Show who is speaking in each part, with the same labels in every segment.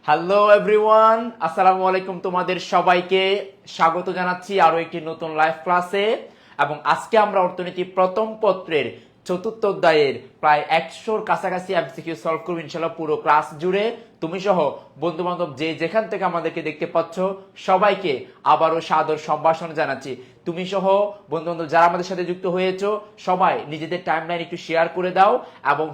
Speaker 1: Hello everyone, আসসালামু আলাইকুম। তোমাদের সবাইকে স্বাগত জানাচ্ছি আরো একটি নতুন লাইভ ক্লাসে। এবং আজকে আমরা অর্থনীতি প্রথম পত্রের চতুর্থ অধ্যায়ের প্রায় 100-র কাছাকাছি এমসিকিউ সলভ করবো ইনশাল্লাহ পুরো ক্লাস জুড়ে। তুমি সহ বন্ধু বান্ধব যে যেখান থেকে আমাদেরকে দেখতে পাচ্ছ সবাইকে আবারও সাদর সম্ভাষণ জানাচ্ছি। তুমি সহ বন্ধু বান্ধব যারা আমাদের সাথে যুক্ত হয়েছো সবাই নিজেদের টাইমলাইন একটু শেয়ার করে দাও, এবং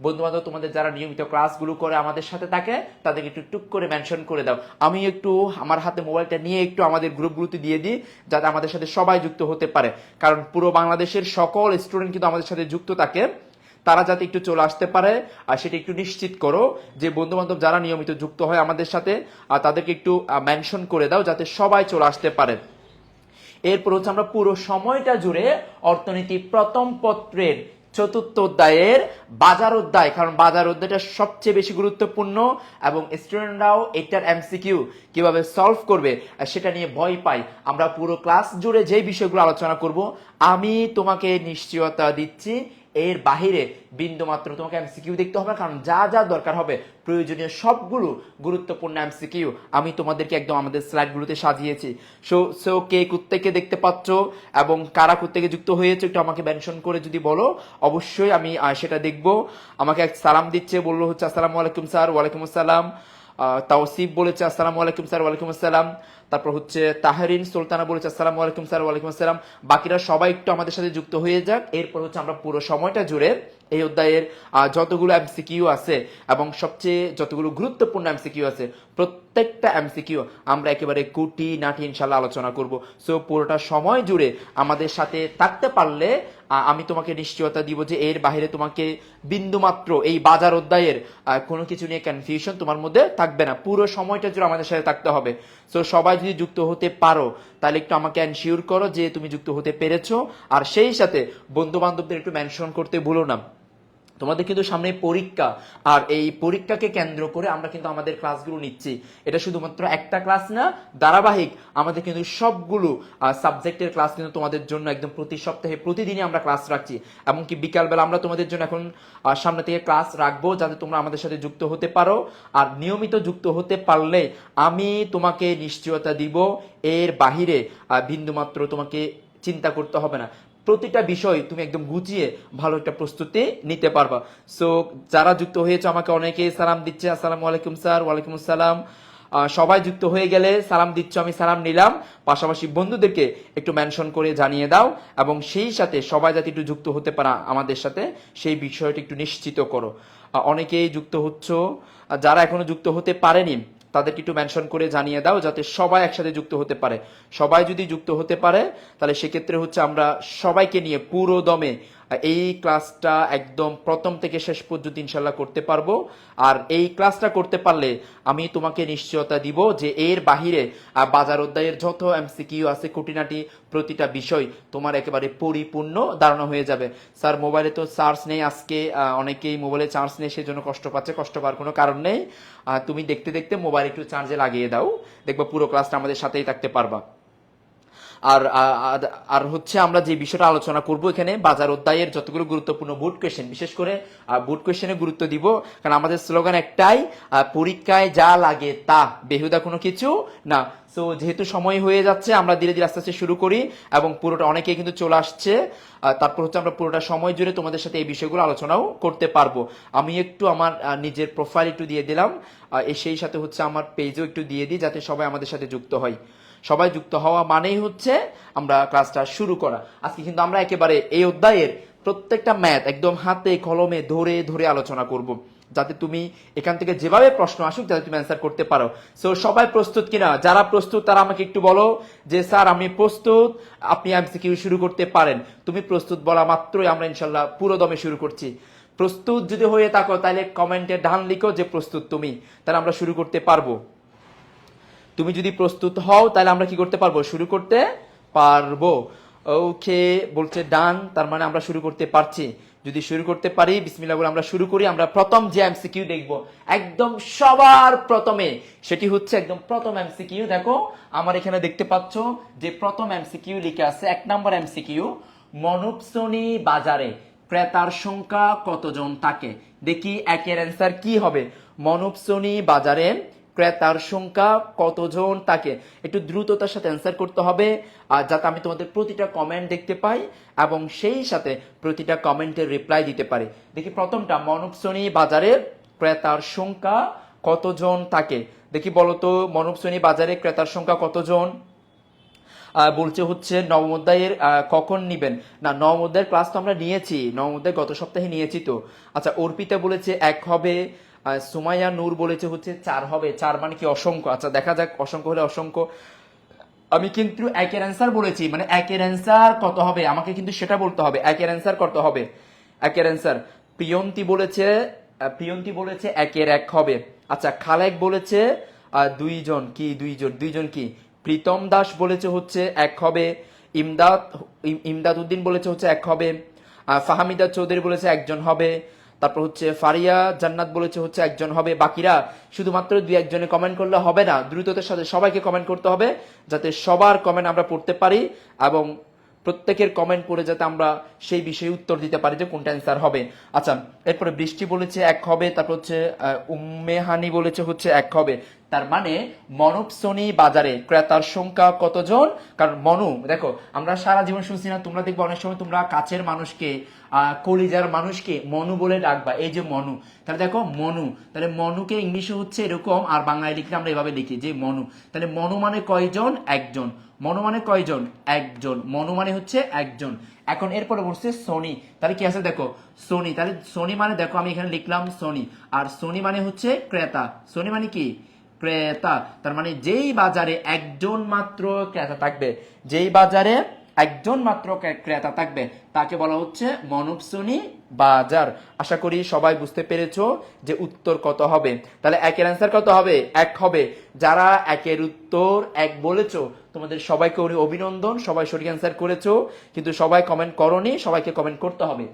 Speaker 1: বন্ধু বান্ধব তোমাদের যারা নিয়মিত ক্লাসগুলো করে আমাদের সাথে থাকে তাদেরকে একটু টুক করে মেনশন করে দাও। আমি একটু আমার হাতে মোবাইলটা নিয়ে একটু আমাদের গ্রুপগুলোতে দিয়ে দিই যাতে আমাদের সাথে সবাই যুক্ত হতে পারে, কারণ পুরো বাংলাদেশের সকল স্টুডেন্ট কিন্তু আমাদের সাথে যুক্ত থাকে। তারা যাতে একটু চলে আসতে পারে আর সেটা একটু নিশ্চিত করো যে বন্ধু বান্ধব যারা নিয়মিত যুক্ত হয় আমাদের সাথে তাদেরকে একটু মেনশন করে দাও যাতে সবাই চলে আসতে পারে। এরপর আমরা পুরো সময়টা জুড়ে অর্থনীতি প্রথম পত্রের চতুর্থ অধ্যায়ের বাজার অধ্যায়, কারণ বাজার অধ্যায়টা সবচেয়ে বেশি গুরুত্বপূর্ণ এবং স্টুডেন্টরাও এটার এমসিকিউ কিভাবে সলভ করবে সেটা নিয়ে ভয় পায়। আমরা পুরো ক্লাস জুড়ে যে বিষয়গুলো আলোচনা করব আমি তোমাকে নিশ্চয়তা দিচ্ছি এর বাহিরে বিন্দু মাত্র তোমাকে এমসিকিউ দেখতে হবে, কারণ যা যা দরকার হবে প্রয়োজনীয় সবগুলো গুরুত্বপূর্ণ এমসিকিউ আমি তোমাদেরকে একদম আমাদের স্লাইডগুলোতে সাজিয়েছি। সো কে কোত্থেকে দেখতে পাচ্ছ এবং কারা কোত্থেকে যুক্ত হয়েছে একটু আমাকে মেনশন করে যদি বলো অবশ্যই আমি সেটা দেখব। আমাকে এক সালাম দিচ্ছে, বললো হচ্ছে আসসালামু আলাইকুম স্যার। ওয়ালাইকুম আসসালাম। তাওসিফ বলেছে আসসালামু আলাইকুম স্যার। ওয়ালাইকুম আসসালাম। তারপর তাহরিন সুলতানা বলেছে আসসালামু আলাইকুম স্যার। ওয়ালাইকুম আসসালাম। বাকিরা সবাই একটু আমাদের সাথে যুক্ত হয়ে যাক। এরপর আমরা পুরো সময়টা জুড়ে এই অধ্যায়ের যতগুলো এমসিকিউ আছে এবং সবচেয়ে যতগুলো গুরুত্বপূর্ণ এমসিকিউ আছে প্রত্যেকটা এমসিকিউ আমরা একেবারে কুটি নাটি ইনশাল্লাহ আলোচনা করব। সো পুরোটা সময় জুড়ে আমাদের সাথে থাকতে পারলে আমি তোমাকে নিশ্চয়তা দিব যে এর বাইরে তোমাকে বিন্দুমাত্র এই বাজার অধ্যায়ের কোনো কিছু নিয়ে কনফিউশন তোমার মধ্যে থাকবে না। পুরো সময়টা জুড়ে আমাদের সাথে থাকতে হবে। সো সবাই যদি যুক্ত হতে পারো তাহলে একটু আমাকে এনশিওর করো যে তুমি যুক্ত হতে পেরেছো, আর সেই সাথে বন্ধু বান্ধবদের একটু মেনশন করতে ভুলো না। তোমাদের কিন্তু সামনে পরীক্ষা, আর এই পরীক্ষাকে কেন্দ্র করে আমরা কিন্তু আমাদের ক্লাসগুলো নিচ্ছি। এটা শুধুমাত্র একটা ক্লাস না, ধারাবাহিক আমাদের কিন্তু সবগুলো সাবজেক্টের ক্লাস কিন্তু তোমাদের জন্য একদম প্রতি সপ্তাহে প্রতিদিনই আমরা ক্লাস রাখছি। এমনকি বিকালবেলা আমরা তোমাদের জন্য এখন সামনে থেকে ক্লাস রাখবো যাতে তোমরা আমাদের সাথে যুক্ত হতে পারো। আর নিয়মিত যুক্ত হতে পারলে আমি তোমাকে নিশ্চয়তা দিব এর বাহিরে বিন্দুমাত্র তোমাকে চিন্তা করতে হবে না। প্রতিটা বিষয় তুমি একদম গুছিয়ে ভালো একটা প্রস্তুতি নিতে পারবা। সো যারা যুক্ত হয়েছে আমাকে অনেকেই সালাম দিচ্ছে, আসসালামু আলাইকুম স্যার। ওয়ালাইকুম আসসালাম। সবাই যুক্ত হয়ে গেলে সালাম দিচ্ছ, আমি সালাম নিলাম। পাশাপাশি বন্ধুদেরকে একটু মেনশন করে জানিয়ে দাও এবং সেই সাথে সবাই যাতে একটু যুক্ত হতে পারা আমাদের সাথে সেই বিষয়টি একটু নিশ্চিত করো। অনেকেই যুক্ত হচ্ছ, যারা এখনো যুক্ত হতে পারেনি তাদেরকে একটু মেনশন করে জানিয়ে দাও যাতে সবাই একসাথে যুক্ত হতে পারে। সবাই যদি যুক্ত হতে পারে তাহলে সেক্ষেত্রে আমরা সবাইকে নিয়ে পুরো দমে এই ক্লাসটা একদম প্রথম থেকে শেষ পর্যন্ত ইনশাল্লাহ করতে পারবো। আর এই ক্লাসটা করতে পারলে আমি তোমাকে নিশ্চয়তা দিব যে এর বাহিরে বাজার অধ্যায়ের যত এমসিকিউ আছে খুঁটিনাটি প্রতিটা বিষয় তোমার একেবারে পরিপূর্ণ ধারণা হয়ে যাবে। স্যার মোবাইলে তো চার্জ নেই আজকে, অনেকেই মোবাইলে চার্জ নেই সেজন্য কষ্ট পাচ্ছে। কষ্ট পাওয়ার কোনো কারণ নেই, তুমি দেখতে দেখতে মোবাইল একটু চার্জে লাগিয়ে দাও, দেখবা পুরো ক্লাসটা আমাদের সাথেই থাকতে পারবা। আর আর আমরা যে বিষয়টা আলোচনা করব এখানে বাজার অধ্যায়ের যতগুলো গুরুত্বপূর্ণ বোর্ড কোয়েশ্চেন, বিশেষ করে বোর্ড কোয়েশ্চেনে গুরুত্ব দিব, কারণ আমাদের স্লোগান একটাই, পরীক্ষায় যা লাগে তা, বেহুদা কোনো কিছু না। সো যেহেতু সময় হয়ে যাচ্ছে আমরা ধীরে ধীরে আস্তে আস্তে শুরু করি এবং পুরোটা অনেকেই কিন্তু চলে আসছে। তারপর আমরা পুরোটা সময় জুড়ে তোমাদের সাথে এই বিষয়গুলো আলোচনাও করতে পারবো। আমি একটু আমার নিজের প্রোফাইল একটু দিয়ে দিলাম, সেই সাথে আমার পেজও একটু দিয়ে দিই যাতে সবাই আমাদের সাথে যুক্ত হয়। সবাই যুক্ত হওয়া মানেই আমরা ক্লাসটা শুরু করা। আজকে কিন্তু আমরা একেবারে এই অধ্যায়ের প্রত্যেকটা ম্যাথ একদম হাতে কলমে ধরে ধরে আলোচনা করব, যাতে তুমি এখান থেকে যেভাবে প্রশ্ন আসুক যাতে তুমি অ্যান্সার করতে পারো। সো সবাই প্রস্তুত কিনা? যারা প্রস্তুত তারা আমাকে একটু বলো যে স্যার আমি প্রস্তুত, আপনি এমসিকিউ শুরু করতে পারেন। তুমি প্রস্তুত বলা মাত্রই আমরা ইনশাল্লাহ পুরো দমে শুরু করছি। প্রস্তুত যদি হয়ে থাকো তাহলে কমেন্টে ডান লিখো যে প্রস্তুত তুমি, তাহলে আমরা শুরু করতে পারবো। তুমি যদি প্রস্তুত হও তাহলে আমরা কি করতে পারবো? শুরু করতে পারবো। ওকে বলছে ডান, তার মানে আমরা শুরু করতে পারছি। যদি শুরু করতে পারি বিসমিল্লাহ বলে আমরা শুরু করি। আমরা প্রথম যে এমসিকিউ দেখবো একদম সবার প্রথমে, সেটি একদম প্রথম এমসিকিউ। দেখো আমার এখানে দেখতে পাচ্ছ যে প্রথম এমসিকিউ লিখে আছে, 1 নম্বর এমসিকিউ, মনুপশ্রেণী বাজারে ক্রেতার সংখ্যা কতজন থাকে? দেখি একের অ্যান্সার কি হবে। মনবসনি বাজারে ক্রেতার সংখ্যা কতজন থাকে? একটু দ্রুততার সাথে অ্যান্সার করতে হবে, আর যাতে আমি তোমাদের প্রতিটা কমেন্ট দেখতে পাই এবং সেই সাথে প্রতিটা কমেন্টের রিপ্লাই দিতে পারি। দেখি প্রথমটা, মনবসনি বাজারে ক্রেতার সংখ্যা কতজন থাকে? দেখি বলতো মনবসনি বাজারে ক্রেতার সংখ্যা কতজন? বলছে হচ্ছে নবম অধ্যায়ের কখন নিবেন? না, নবম অধ্যায়ের ক্লাস তো আমরা নিয়েছি, নবম অধ্যায় গত সপ্তাহে নিয়েছি তো। আচ্ছা, অর্পিতা বলেছে 1 হবে, সুমাইয়া নূর বলেছে হচ্ছে 4 হবে। 4 মানে কি অসংখ্য? আচ্ছা দেখা যাক, অসংখ্য হলে অসংখ্য। আমি কিন্তু একের অ্যান্সার বলেছি, মানে একের অ্যান্সার কত হবে আমাকে কিন্তু সেটা বলতে হবে। একের অ্যান্সার কত হবে? একের অ্যান্সার প্রিয়ন্তী বলেছে 1-এর 1 হবে। আচ্ছা, খালেক বলেছে দুইজন দুইজন কি? প্রীতম দাস বলেছে হচ্ছে 1 হবে। ইমদাদ উদ্দিন বলেছে হচ্ছে 1 হবে। ফাহামিদা চৌধুরী বলেছে 1 জন হবে। তারপর হচ্ছে ফারিয়া জান্নাত বলেছে হচ্ছে 1 জন হবে। বাকিরা শুধুমাত্র 2-1 জনে কমেন্ট করলে হবে না, দ্রুততার সাথে সবাইকে কমেন্ট করতে হবে, যাতে সবার কমেন্ট আমরা পড়তে পারি এবং প্রত্যেকের কমেন্ট পড়ে যাতে আমরা সেই বিষয়ে উত্তর দিতে পারি যে কোনটা অ্যান্সার হবে। আচ্ছা, এরপরে বৃষ্টি বলেছে 1 হবে। তারপর হচ্ছে উম্মেহানি বলেছে হচ্ছে 1 হবে। তার মানে মনবসনি বাজারে ক্রেতার সংখ্যা কতজন? কারণ মনু, দেখো আমরা সারা জীবন শুনছি না, তোমরা দেখবে অনেক সময় তোমরা কাছের মানুষকে কলিজার মানুষকে মনু বলে ডাকবা, এই যে মনু। তাহলে দেখো মনু, তাহলে মনুকে ইংলিশে হচ্ছে এরকম, আর বাংলায় লিখলে আমরা এভাবে লিখি যে মনু। তাহলে মনু মানে কয়জন? 1 জন। মনু মানে কয়জন? 1 জন। মনু মানে হচ্ছে 1 জন। এখন এরপরে বলছে সোনি, তাহলে কি আছে দেখো সোনি, তাহলে সোনি মানে দেখো আমি এখানে লিখলাম সোনি, আর সোনি মানে হচ্ছে ক্রেতা। সোনি মানে কি? ক্রেতা। তার মানে যেই বাজারে 1 জন মাত্র ক্রেতা থাকবে, যেই বাজারে 1 জন মাত্র ক্রেতা থাকবে তাকে বলা হচ্ছে মনবসনি বাজার। আশা করি সবাই বুঝতে পেরেছো যে উত্তর কত হবে। তাহলে 1-এর অ্যান্সার কত হবে? 1 হবে। যারা 1-এর উত্তর 1 বলেছো তোমাদের সবাইকে অভিনন্দন, সবাই সঠিক অ্যান্সার করেছো, কিন্তু সবাই কমেন্ট করোনি, সবাইকে কমেন্ট করতে হবে।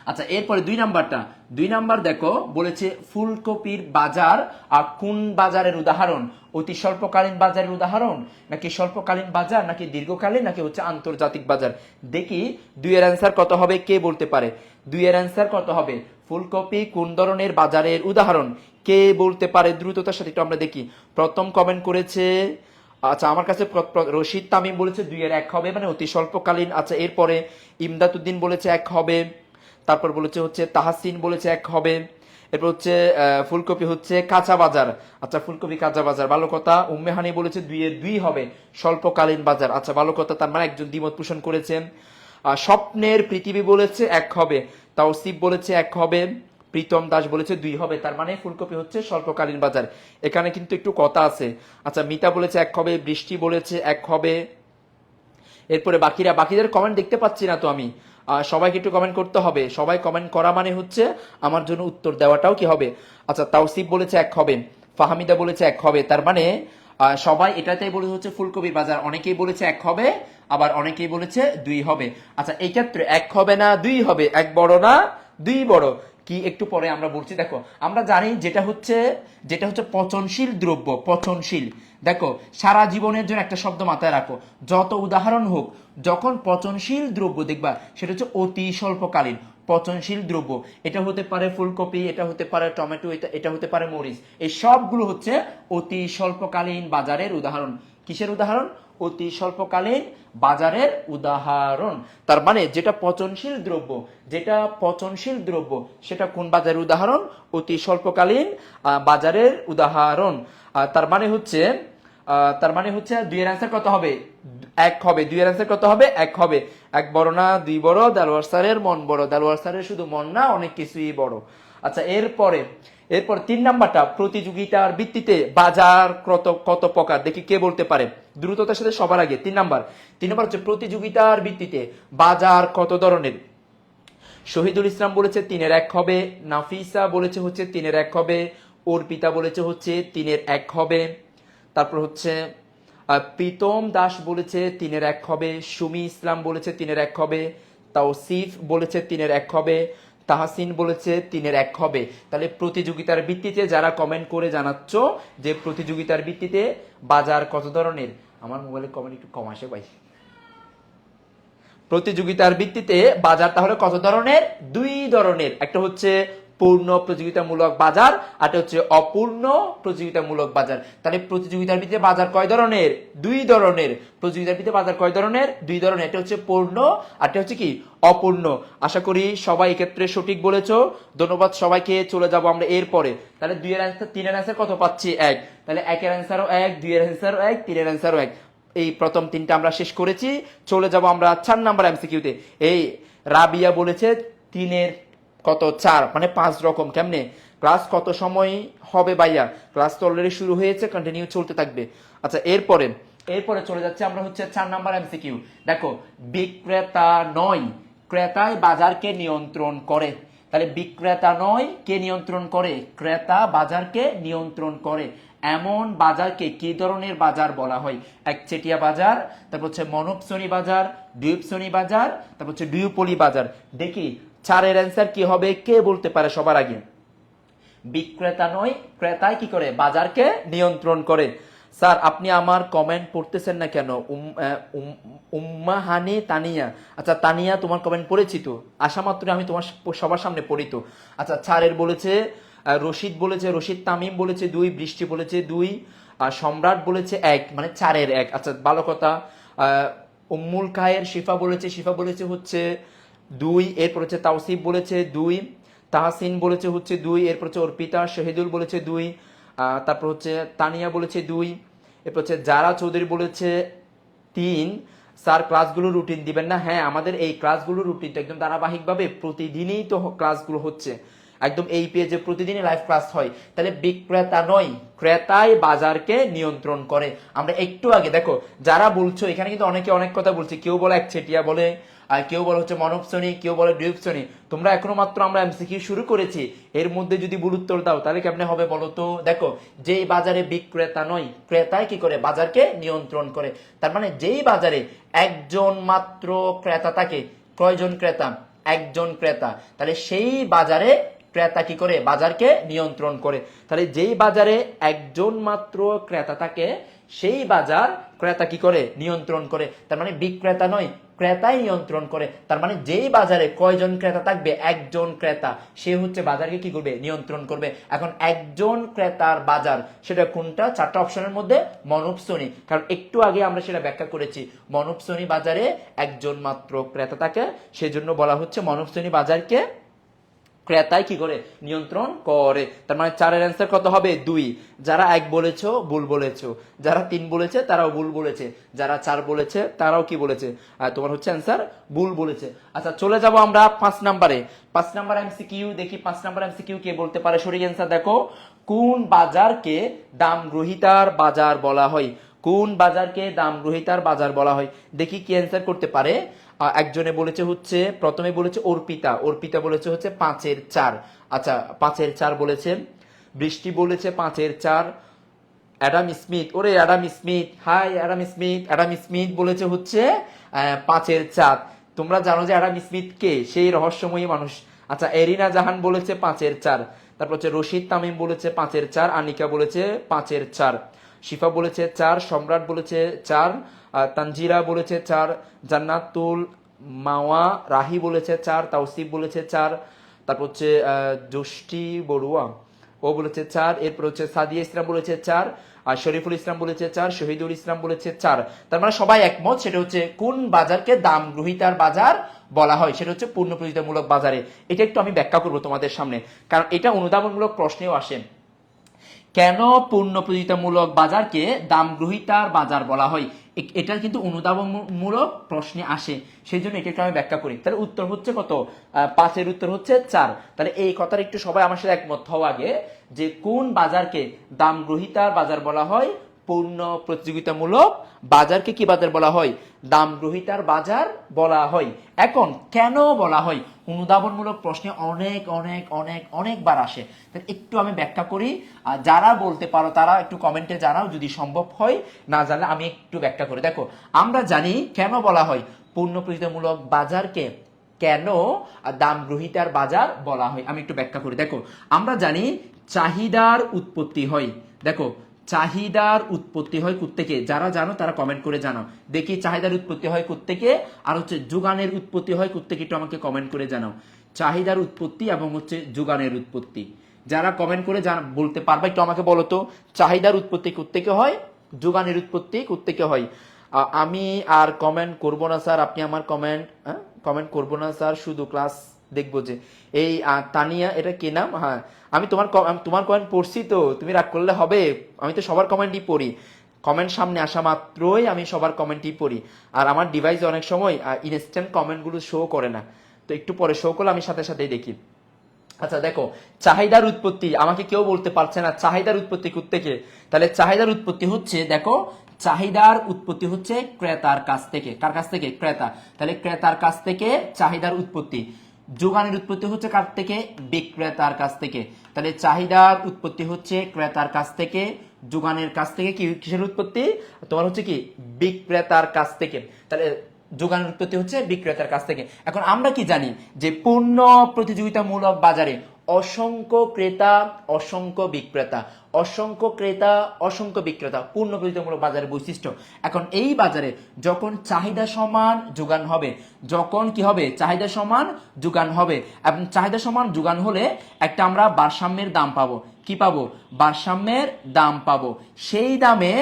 Speaker 1: আচ্ছা, এরপরে 2 নাম্বারটা, 2 নাম্বার দেখো বলেছে ফুলকপির বাজার আর কোন বাজারের উদাহরণ? অতি স্বল্পকালীন বাজারের উদাহরণ, নাকি স্বল্পকালীন বাজার, নাকি দীর্ঘকালীন, নাকি হচ্ছে আন্তর্জাতিক বাজার? দেখি 2-এর অ্যান্সার কত হবে, কে বলতে পারে? 2-এর অ্যান্সার কত হবে? ফুলকপি কোন ধরনের বাজারের উদাহরণ? কে বলতে পারে? দ্রুততার সাথে একটু আমরা দেখি। প্রথম কমেন্ট করেছে, আচ্ছা আমার কাছে রশিদ তামিম বলেছে 2-এর 1 হবে, মানে অতি স্বল্পকালীন। আচ্ছা, এরপরে ইমদাদ উদ্দিন বলেছে 1 হবে। তারপর বলেছে হচ্ছে তাহাসিন বলেছে 1 হবে। এরপর হচ্ছে ফুলকপি হচ্ছে কাঁচা বাজার। আচ্ছা, ফুলকপি কাঁচা বাজার, ভালো কথা। উম্মেহানি বলেছে 2-এর 2 হবে, স্বল্পকালীন বাজার। আচ্ছা, ভালো কথা, তার মানে একজন দ্বিমত পোষণ করেছেন। স্বপ্নের পৃথিবী বলেছে 1 হবে। তাওসিফ বলেছে 1 হবে। প্রীতম দাস বলেছে 2 হবে। তার মানে ফুলকপি হচ্ছে স্বল্পকালীন বাজার। এখানে কিন্তু একটু কথা আছে। আচ্ছা, মিতা বলেছে 1 হবে, বৃষ্টি বলেছে 1 হবে। এরপরে বাকিদের কমেন্ট দেখতে পাচ্ছি না তো আমি, সবাইকে একটু কমেন্ট করতে হবে। সবাই কমেন্ট করা মানে হচ্ছে আমার জন্য উত্তর দেওয়াটাও কি হবে। আচ্ছা, তাওসিফ বলেছে 1 হবে, ফাহামিদা বলেছে 1 হবে। তার মানে সবাই এটাতেই বলে হচ্ছে ফুলকপির বাজার। অনেকেই বলেছে 1 হবে, আবার অনেকেই বলেছে 2 হবে। আচ্ছা, এই ক্ষেত্রে 1 হবে না 2 হবে? 1 বড় না 2 বড়? কি একটু পরে আমরা বলছি। দেখো আমরা জানি যেটা হচ্ছে পচনশীল দ্রব্য, পচনশীল। দেখো সারা জীবনের জন্য একটা শব্দ মাথায় রাখো, যত উদাহরণ হোক, যখন পচনশীল দ্রব্য দেখবা সেটা হচ্ছে অতি স্বল্পকালীন পচনশীল দ্রব্য। এটা হতে পারে ফুলকপি, এটা হতে পারে টমেটো, এটা হতে পারে মরিচ। এই সবগুলো হচ্ছে অতি স্বল্পকালীন বাজারের উদাহরণ। কিসের উদাহরণ? অতি স্বল্পকালীন বাজারের উদাহরণ। তার মানে যেটা পচনশীল দ্রব্য সেটা কোন বাজারের উদাহরণ? অতি স্বল্পকালীন বাজারের উদাহরণ। তার মানে হচ্ছে 2-এর অ্যান্সার কত হবে? 1 হবে। 2-এর অ্যান্সার কত হবে? 1 হবে। 1 বড় না 2 বড়? দেলোয়ার স্যারের মন বড়। দেলোয়ার স্যারের শুধু মন না, অনেক কিছুই বড়। আচ্ছা, এরপর 3 নাম্বারটা, প্রতিযোগিতার ভিত্তিতে বাজার কত প্রকার? দেখি কে বলতে পারে দ্রুততার সাথে সবার আগে। 3 নাম্বার হচ্ছে প্রতিযোগিতার ভিত্তিতে বাজার কত ধরনের? শহীদুল ইসলাম বলেছে 3-এর 1 হবে। নাফিসা বলেছে হচ্ছে 3-এর 1 হবে। অর্পিতা বলেছে হচ্ছে 3-এর 1 হবে। তারপর হচ্ছে প্রীতম দাস বলেছে 3-এর 1 হবে। সুমি ইসলাম বলেছে 3-এর 1 হবে। তাওসিফ বলেছে 3-এর 1 হবে। তাহাসিন বলেছে 3-এর 1 হবে। তাহলে প্রতিযোগিতার ভিত্তিতে যারা কমেন্ট করে জানাচ্ছ যে প্রতিযোগিতার ভিত্তিতে বাজার কত ধরনের, আমার মোবাইলে কমেন্ট একটু কম আসে ভাই। প্রতিযোগিতার ভিত্তিতে বাজার তাহলে কত ধরনের? 2 ধরনের। একটা হচ্ছে পূর্ণ প্রতিযোগিতামূলক বাজার, আর হচ্ছে অপূর্ণ প্রতিযোগিতামূলক বাজার। তাহলে প্রতিযোগিতার ভিত্তিতে বাজার কয় ধরনের? দুই ধরনের। প্রতিযোগিতার ভিত্তিতে বাজার কয় ধরনের? দুই ধরনের। এটা হচ্ছে পূর্ণ আর এটা হচ্ছে কি অপূর্ণ। আশা করি সবাই এক্ষেত্রে সঠিক বলেছো, ধন্যবাদ সবাইকে। চলে যাব আমরা এরপরে। তাহলে 2 এর অ্যান্সার, 3 এর অ্যান্সার কত পাচ্ছি? 1। তাহলে 1 এর অ্যান্সারও 1, 2 এর অ্যান্সারও 1, 3 এর অ্যান্সারও 1। এই প্রথম 3টা আমরা শেষ করেছি। চলে যাব আমরা 4 নাম্বার এমসিকিউতে। এই রাবিয়া বলেছে 3 এর কত? 4, মানে 5 রকম। কেমনে? ক্লাস কত সময় হবে ভাইয়া? ক্লাস তো অলরেডি শুরু হয়েছে, কন্টিনিউ চলতে থাকবে। আচ্ছা, এরপরে চলে যাচ্ছে আমরা হচ্ছে 4 নাম্বার এমসিকিউ। দেখো, বিক্রেতা নয় ক্রেতাই বাজারকে নিয়ন্ত্রণ করে। তাহলে বিক্রেতা নয় কে নিয়ন্ত্রণ করে? ক্রেতা বাজারকে নিয়ন্ত্রণ করে। এমন বাজারকে কি ধরনের বাজার বলা হয়? একচেটিয়া বাজার, তারপর হচ্ছে মনোপশ্রেণী বাজার, দ্বীপশ্রেণী বাজার, তারপর হচ্ছে ডিউপলি বাজার। দেখি 4 এর অ্যান্সার কি হবে, কে বলতে পারে সবার আগে? বিক্রেতা নয় ক্রেতাই কি করে? বাজারকে নিয়ন্ত্রণ করে। স্যার আপনি আমার কমেন্ট পড়তেছেন না কেন? উম্মাহানি তানিয়া। আচ্ছা তানিয়া, তোমার কমেন্ট পড়েছি তো, আশা মাত্র আমি তোমার সবার সামনে পড়ি তো। আচ্ছা, 4 এর বলেছে রশিদ বলেছে, রশিদ তামিম বলেছে 2, বৃষ্টি বলেছে 2, সম্রাট বলেছে 1, মানে 4 এর 1। আচ্ছা, ভালো কথা। উম্মুল খায়ের শিফা বলেছে হচ্ছে 2, এরপর হচ্ছে তাওসিফ বলেছে 2, তাহসিন বলেছে হচ্ছে 2, এরপর হচ্ছে অর্পিতা, শহীদুল বলেছে 2, তারপর হচ্ছে তানিয়া বলেছে 2, এরপর হচ্ছে জারা চৌধুরী বলেছে 3। স্যার ক্লাসগুলো রুটিন দিবেন না? হ্যাঁ, আমাদের এই ক্লাসগুলো রুটিন তো একদম ধারাবাহিকভাবে প্রতিদিনই তো ক্লাসগুলো হচ্ছে, একদম এই পেজে প্রতিদিনই লাইভ ক্লাস হয়। তাহলে বিক্রেতা নয় ক্রেতাই বাজারকে নিয়ন্ত্রণ করে। আমরা একটু আগে দেখো যারা বলছো, এখানে কিন্তু অনেকে অনেক কথা বলছে, কেউ বলে একচেটিয়া বলে, আর কেউ বলে হচ্ছে মনোপশ্রেণী, কেউ বলে দ্বীপশ্রেণী। তোমরা এখনো মাত্র আমরা এমসিকিউ শুরু করেছি, এর মধ্যে যদি ভুল উত্তর দাও তাহলে কেমনে হবে বলো তো? দেখো, যেই বাজারে বিক্রেতা নয় ক্রেতাই কি করে? বাজারকে নিয়ন্ত্রণ করে। তার মানে যেই বাজারে একজন মাত্র ক্রেতা থাকে, কয়জন ক্রেতা? একজন ক্রেতা। তাহলে সেই বাজারে ক্রেতা কি করে? বাজারকে নিয়ন্ত্রণ করে। তাহলে যেই বাজারে একজন মাত্র ক্রেতা থাকে সেই বাজার ক্রেতা কি করে? নিয়ন্ত্রণ করে। তার মানে বিক্রেতা নয় ক্রেতাই নিয়ন্ত্রণ করে। তার মানে যেই বাজারে কয়জন ক্রেতা থাকবে? একজন ক্রেতা, সে হচ্ছে বাজারকে কি করবে? নিয়ন্ত্রণ করবে। এখন একজন ক্রেতার বাজার সেটা কোনটা? 4টা অপশনের মধ্যে মনোপশ্রেণী, কারণ একটু আগে আমরা সেটা ব্যাখ্যা করেছি। মনোপশ্রেণী বাজারে একজন মাত্র ক্রেতা থাকে, সেজন্য বলা হচ্ছে মনোপশ্রেণী বাজারকে ক্রেতাই কি করে? নিয়ন্ত্রণ করে। তার মানে 4 এর অ্যান্সার কত হবে? 2। যারা 1 বলেছো ভুল বলেছো, যারা 3 বলেছে তারাও ভুল বলেছে, যারা 4 বলেছে তারাও কি বলেছে? তোমার হচ্ছে অ্যান্সার ভুল বলেছে। আচ্ছা, চলে যাব আমরা 5 নাম্বারে। 5 নাম্বার এমসিকিউ দেখি, 5 নাম্বার এমসিকিউ কে বলতে পারে? সঠিক অ্যান্সার দেখো, কোন বাজারকে দাম গ্রহীতার বাজার বলা হয়? কোন বাজারকে দাম গ্রহীতার বাজার বলা হয়? দেখি কি অ্যান্সার করতে পারে। একজনে বলেছে হচ্ছে, প্রথমে বলেছে অর্পিতা বলেছে হচ্ছে 5 এর 4। আচ্ছা, 5 এর 4 বলেছে। বৃষ্টি বলেছে 5 এর 4। অ্যাডাম স্মিথ, ওরে Adam Smith, hi Adam Smith বলেছে হচ্ছে 5 এর 4। তোমরা জানো যে অ্যাডাম স্মিথ কে? সেই রহস্যময়ী মানুষ। আচ্ছা, এরিনা জাহান বলেছে 5 এর 4। তারপর হচ্ছে রশিদ তামিম বলেছে 5 এর 4, আনিকা বলেছে 5 এর 4, শিফা বলেছে 4, সম্রাট বলেছে 4, তানজিরা বলেছে 4, জান্নাতুল মাওয়া রাহি বলেছে 4, তাওসিফ বলেছে 4, তারপর হচ্ছে জোষ্টি বড়ুয়া ও বলেছে 4, এরপর হচ্ছে সাদিয়া ইসলাম বলেছে 4, আর শরীফুল ইসলাম বলেছে 4, শহীদুল ইসলাম বলেছে 4। তার মানে সবাই একমত, সেটা হচ্ছে কোন বাজারকে দাম গ্রহীতার বাজার বলা হয়? সেটা হচ্ছে পূর্ণ প্রতিযোগিতামূলক বাজারে। এটা একটু আমি ব্যাখ্যা করবো তোমাদের সামনে, কারণ এটা অনুধাবনমূলক প্রশ্নেও আসে। কেন পূর্ণ প্রতিযোগিতামূলক বাজারকে দাম গ্রহীতার বাজার বলা হয়? এটা কিন্তু অনুধাবনমূলক প্রশ্নে আসে, সেই জন্য এটাকে আমি ব্যাখ্যা করি। তাহলে উত্তর হচ্ছে কত? 5 এর উত্তর হচ্ছে 4। তাহলে এই কথাটা একটু সবাই আমার সাথে একমত হওয়া আগে, যে কোন বাজারকে দাম গ্রহীতার বাজার বলা হয়? পূর্ণ প্রতিযোগিতামূলক বাজারকে কি বাজার বলা হয়? দাম গ্রহীতার বাজার বলা হয়। এখন কেন বলা হয়? অনুধাবনমূলক প্রশ্নে অনেক অনেক অনেক অনেকবার আসে। একটু আমি ব্যাখ্যা করি, যারা বলতে পারো তারা একটু কমেন্টে জানাও যদি সম্ভব হয়, না জানলে আমি একটু ব্যাখ্যা করি। দেখো, আমরা জানি কেন বলা হয় পূর্ণ প্রতিযোগিতামূলক বাজারকে, কেন দাম গ্রহীতার বাজার বলা হয়, আমি একটু ব্যাখ্যা করি। দেখো, আমরা জানি চাহিদার উৎপত্তি হয়। দেখো, চাহিদার উৎপত্তি হয় কোত্থেকে? যারা জানো তারা কমেন্ট করে জানাও দেখি। চাহিদার উৎপত্তি হয় কোত্থেকে, আর হচ্ছে যোগানের উৎপত্তি হয় কোত্থেকে, একটু আমাকে কমেন্ট করে জানাও। চাহিদার উৎপত্তি এবং হচ্ছে যোগানের উৎপত্তি। যারা কমেন্ট করে বলতে পারবে একটু আমাকে বলো তো, চাহিদার উৎপত্তি কোত্থেকে হয়, যোগানের উৎপত্তি কোত্থেকে হয়? আমি আর কমেন্ট করব না স্যার, আপনি আমার কমেন্ট করব না স্যার, শুধু ক্লাস দেখবো। যে এই তানিয়া, এটা কি নাম? হ্যাঁ, আমি তোমার কমেন্ট পড়ছি তো, তুমি রাগ করলে হবে? আমি তো সবার কমেন্টই পড়ি, কমেন্ট সামনে আসা মাত্রই আমি সবার কমেন্টই পড়ি। আর আমার ডিভাইসে অনেক সময় ইনস্ট্যান্ট কমেন্টগুলো শো করে না, তো একটু পরে শো করলে আমি সাথে সাথেই দেখি। আচ্ছা দেখো, চাহিদার উৎপত্তি আমাকে কেউ বলতে পারছে না চাহিদার উৎপত্তি কোত্থেকে। তাহলে চাহিদার উৎপত্তি হচ্ছে, দেখো চাহিদার উৎপত্তি হচ্ছে ক্রেতার কাছ থেকে। কার কাছ থেকে? ক্রেতা। তাহলে ক্রেতার কাছ থেকে চাহিদার উৎপত্তি। যোগানের উৎপত্তি হচ্ছে কার থেকে? বিক্রেতার কাছ থেকে। তাহলে চাহিদার উৎপত্তি হচ্ছে ক্রেতার কাছ থেকে, যোগানের কাছ থেকে কিসের উৎপত্তি? তোমার হচ্ছে কি বিক্রেতার কাছ থেকে। তাহলে যোগানের উৎপত্তি হচ্ছে বিক্রেতার কাছ থেকে। এখন আমরা কি জানি যে পূর্ণ প্রতিযোগিতামূলক বাজারে অসংখ্য ক্রেতা অসংখ্য বিক্রেতা, অসংখ্য ক্রেতা অসংখ্য বিক্রেতা, পূর্ণ প্রতিযোগিতামূলক বাজারের বৈশিষ্ট্য। এখন এই বাজারে যখন চাহিদা সমান যোগান হবে, যখন কি হবে? চাহিদা সমান যোগান হবে, এবং চাহিদা সমান যোগান হলে একটা আমরা ভারসাম্যের দাম পাবো। কি পাবো? ভারসাম্যের দাম পাবো। সেই দামে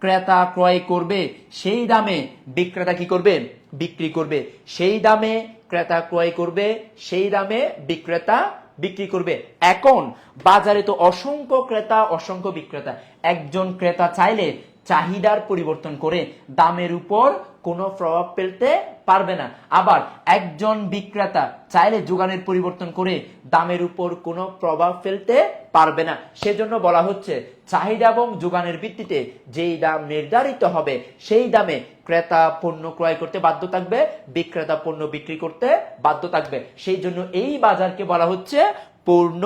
Speaker 1: ক্রেতা ক্রয় করবে, সেই দামে বিক্রেতা কি করবে? বিক্রি করবে। সেই দামে ক্রেতা ক্রয় করবে, সেই দামে বিক্রেতা বিক্রি করবে। এখন বাজারে তো অসংখ্য ক্রেতা অসংখ্য বিক্রেতা, একজন ক্রেতা চাইলে চাহিদার পরিবর্তন করে দামের উপর কোনো প্রভাব ফেলতে পারবে না, আবার একজন বিক্রেতা চাইলে যোগানের পরিবর্তন করে দামের উপর কোনো প্রভাব ফেলতে পারবে না। সেজন্য বলা হচ্ছে চাহিদা এবং যোগানের ভিত্তিতে যেই দাম নির্ধারিত হবে সেই দামে ক্রেতা পণ্য ক্রয় করতে বাধ্য থাকবে, বিক্রেতা পণ্য বিক্রি করতে বাধ্য থাকবে। সেই জন্য এই বাজারকে বলা হচ্ছে পূর্ণ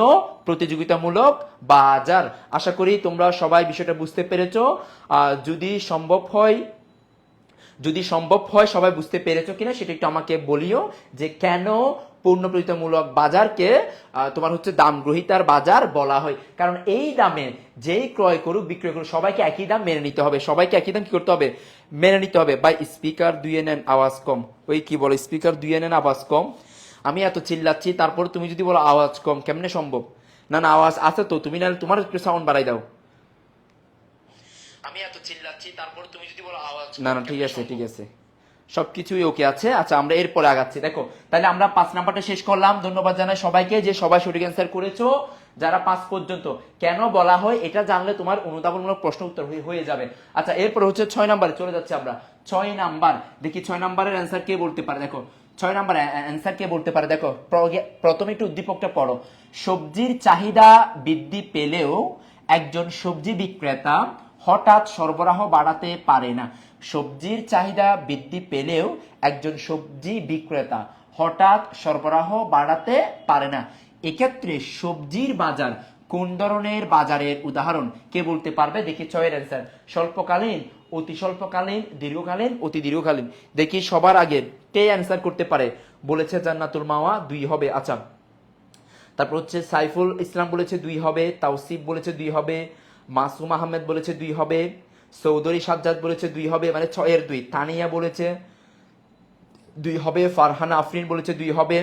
Speaker 1: প্রতিযোগিতামূলক বাজার। আশা করি তোমরা সবাই বিষয়টা বুঝতে পেরেছো। যদি সম্ভব হয় সবাই বুঝতে পেরেছো কিনা সেটা একটু আমাকে বলিও, যে কেন পূর্ণ প্রতিযোগিতামূলক বাজারকে তোমার হচ্ছে দাম গ্রহীতার বাজার বলা হয়। কারণ এই দামে যেই ক্রয় করুক বিক্রয় করুক সবাইকে একই দাম মেনে নিতে হবে, সবাইকে একই দাম কি করতে হবে? মেনে নিতে হবে। ভাই স্পিকার দুইয়ে নেন, আওয়াজ কম। ওই কি বলো, স্পিকার দুইয়ে নেন, আওয়াজ কম। আমি এত চিল্লাচ্ছি, তারপর তুমি যদি বলো আওয়াজ কম, কেমনে সম্ভব? না না, আওয়াজ আছে তো, তুমি না তোমার একটু সাউন্ড বাড়াই দাও। আমি এত চিল্লাচ্ছি, তারপর তুমি যদি বলো আওয়াজ। না না, ঠিক আছে ঠিক আছে, সবকিছুই ওকে আছে। আচ্ছা আমরা এরপরে আগাচ্ছি। দেখো তাহলে আমরা 5 নাম্বারটা শেষ করলাম। ধন্যবাদ জানাই সবাইকে যে সবাই সঠিক অ্যান্সার করেছো, যারা 5 পর্যন্ত। কেন বলা হয় এটা জানলে তোমার অনুধাবনমূলক প্রশ্ন উত্তর হয়ে যাবে। আচ্ছা এরপর হচ্ছে 6 নাম্বারে চলে যাচ্ছে আমরা। 6 নাম্বার দেখি 6 নাম্বারের অ্যান্সার কে বলতে পারে। দেখো 6 নাম্বার অ্যান্সার কে বলতে পারে। দেখো প্রথমে একটু উদ্দীপকটা পড়ো। সবজির চাহিদা বৃদ্ধি পেলেও একজন সবজি বিক্রেতা হঠাৎ সরবরাহ বাড়াতে পারে না। সবজির চাহিদা বৃদ্ধি পেলেও একজন সবজি বিক্রেতা হঠাৎ সরবরাহ বাড়াতে পারে না। এক্ষেত্রে সবজির বাজার কোন ধরনের বাজারের উদাহরণ কে বলতে পারবে? দেখি 6 এর অ্যান্সার। স্বল্পকালীন, অতি স্বল্পকালীন, দীর্ঘকালীন, অতি দীর্ঘকালীন। দেখি সবার আগে কে অ্যান্সার করতে পারে। বলেছে জান্নাতুল মাওয়া 2 হবে। আচ্ছা তারপর হচ্ছে সাইফুল ইসলাম বলেছে 2 হবে, তাওসিফ বলেছে 2 হবে, মাসুম আহমেদ বলেছে 2 হবে, চৌধুরী সাজ্জাদ বলেছে 2 হবে, মানে 6 এর 2। তানিয়া বলেছে 2 হবে, ফারহানা আফরিন বলেছে 2 হবে,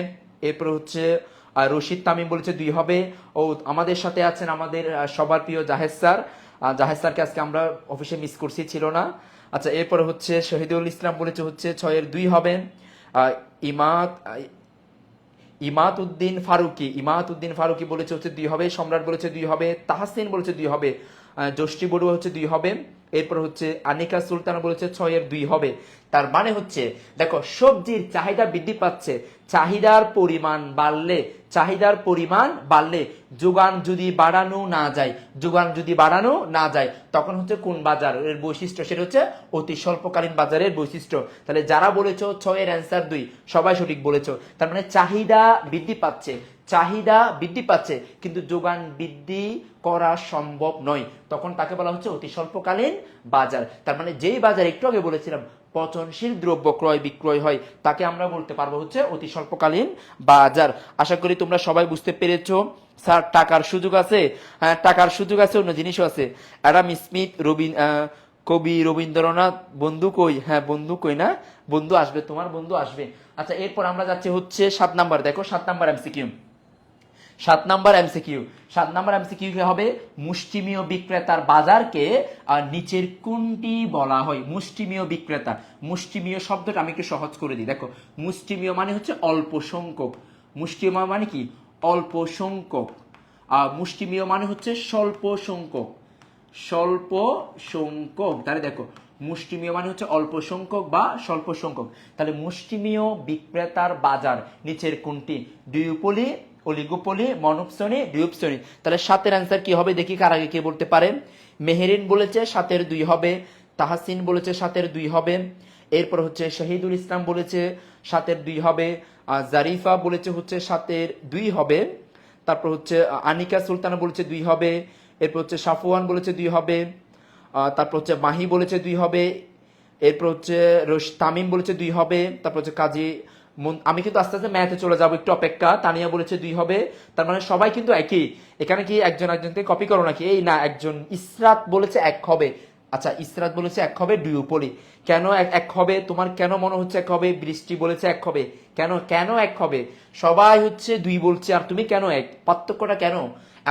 Speaker 1: এরপর হচ্ছে রশিদ তামিম বলেছে 2 হবে। ও আমাদের সাথে আছেন আমাদের সবার প্রিয় জাহেদ স্যার। জাহেদ স্যারকে আজকে আমরা অফিসে মিস করছি, ছিল না। আচ্ছা এরপরে হচ্ছে শহীদুল ইসলাম বলেছে হচ্ছে 6 এর 2 হবে। ইমাত উদ্দিন ফারুকি বলেছে হচ্ছে 2 হবে, সম্রাট বলেছে 2 হবে, তাহসিন বলেছে 2 হবে, জষ্টি বড়ুয়া হচ্ছে 2 হবে। এরপর হচ্ছে আনিকা সুলতান বলেছে 6 এর 2 হবে। তার মানে হচ্ছে দেখো সবজির চাহিদা বৃদ্ধি পাচ্ছে, চাহিদার পরিমাণ বাড়লে যোগান যদি বাড়ানো না যায় তখন হচ্ছে কোন বাজারের বৈশিষ্ট্য? সেটা হচ্ছে অতি স্বল্পকালীন বাজারের বৈশিষ্ট্য। তাহলে যারা বলেছো 6 এর অ্যান্সার 2 সবাই সঠিক বলেছো। তার মানে চাহিদা বৃদ্ধি পাচ্ছে কিন্তু যোগান বৃদ্ধি করা সম্ভব নয়, তখন তাকে বলা হচ্ছে অতি স্বল্পকালীন বাজার। তার মানে যেই বাজার একটু আগে বলেছিলাম পচনশীল দ্রব্য ক্রয় বিক্রয় হয় তাকে আমরা বলতে পারবো হচ্ছে অতি স্বল্পকালীন বাজার। আশা করি তোমরা সবাই বুঝতে পেরেছো। স্যার টাকার সুযোগ আছে? হ্যাঁ টাকার সুযোগ আছে, অন্য জিনিসও আছে। অ্যাডাম স্মিথ, কবি রবীন্দ্রনাথ বন্ধু কই, হ্যাঁ বন্ধু কই না, বন্ধু আসবে, তোমার বন্ধু আসবে। আচ্ছা এরপর আমরা যাচ্ছি হচ্ছে 7 নাম্বার, দেখো 7 নাম্বার এমসিকিউ। 7 নাম্বার এমসিকিউ কি হবে? মুষ্টিমেয় বিক্রেতার বাজারকে নিচের কোনটি বলা হয়? মুষ্টিমেয় বিক্রেতা, মুষ্টিমেয় শব্দটা আমি একটু সহজ করে দিই। দেখো মুষ্টিমেয় মানে হচ্ছে অল্প সংখ্যক, মুষ্টিমেয় মানে কি? অল্প সংখ্যক। মুষ্টিমেয় মানে হচ্ছে স্বল্প সংখ্যক, স্বল্প সংখ্যক। তাহলে দেখো মুষ্টিমেয় মানে হচ্ছে অল্প সংখ্যক বা স্বল্প সংখ্যক। তাহলে মুষ্টিমেয় বিক্রেতার বাজার নিচের কোনটি? ডিউপলি, অলিগোপলি, মনোপসনি, ডিউপসনি। তাহলে 7-এর অ্যান্সার কি হবে দেখি, কার আগে কে বলতে পারে? মেহেরিন বলেছে 7-এর 2 হবে, তাহসিন বলেছে 7-এর 2 হবে, এরপর হচ্ছে শহীদুল ইসলাম বলেছে 7-এর 2 হবে, জারিফা বলেছে হচ্ছে 7-এর 2 হবে, তারপর হচ্ছে আনিকা সুলতানা বলেছে 2 হবে, এরপর হচ্ছে সাফওয়ান বলেছে 2 হবে, তারপর হচ্ছে মাহি বলেছে 2 হবে, এরপর হচ্ছে তামিম বলেছে 2 হবে, তারপর হচ্ছে কাজী আমি কিন্তু আস্তে আস্তে ম্যাথে চলে যাবো, একটু অপেক্ষা। তানিয়া বলেছে 2 হবে। তার মানে সবাই কিন্তু একই। এখানে কি একজন একজনকে কপি করো নাকি? এই না, একজন ইসরাত বলেছে 1 হবে। আচ্ছা ইসরাত বলেছে 1 হবে, ডিউপলি। কেন 1 হবে? তোমার কেন মনে হচ্ছে 1 হবে? বৃষ্টি বলেছে 1 হবে। কেন কেন 1 হবে? সবাই হচ্ছে 2 বলছে আর তুমি কেন 1? পার্থক্যটা কেন?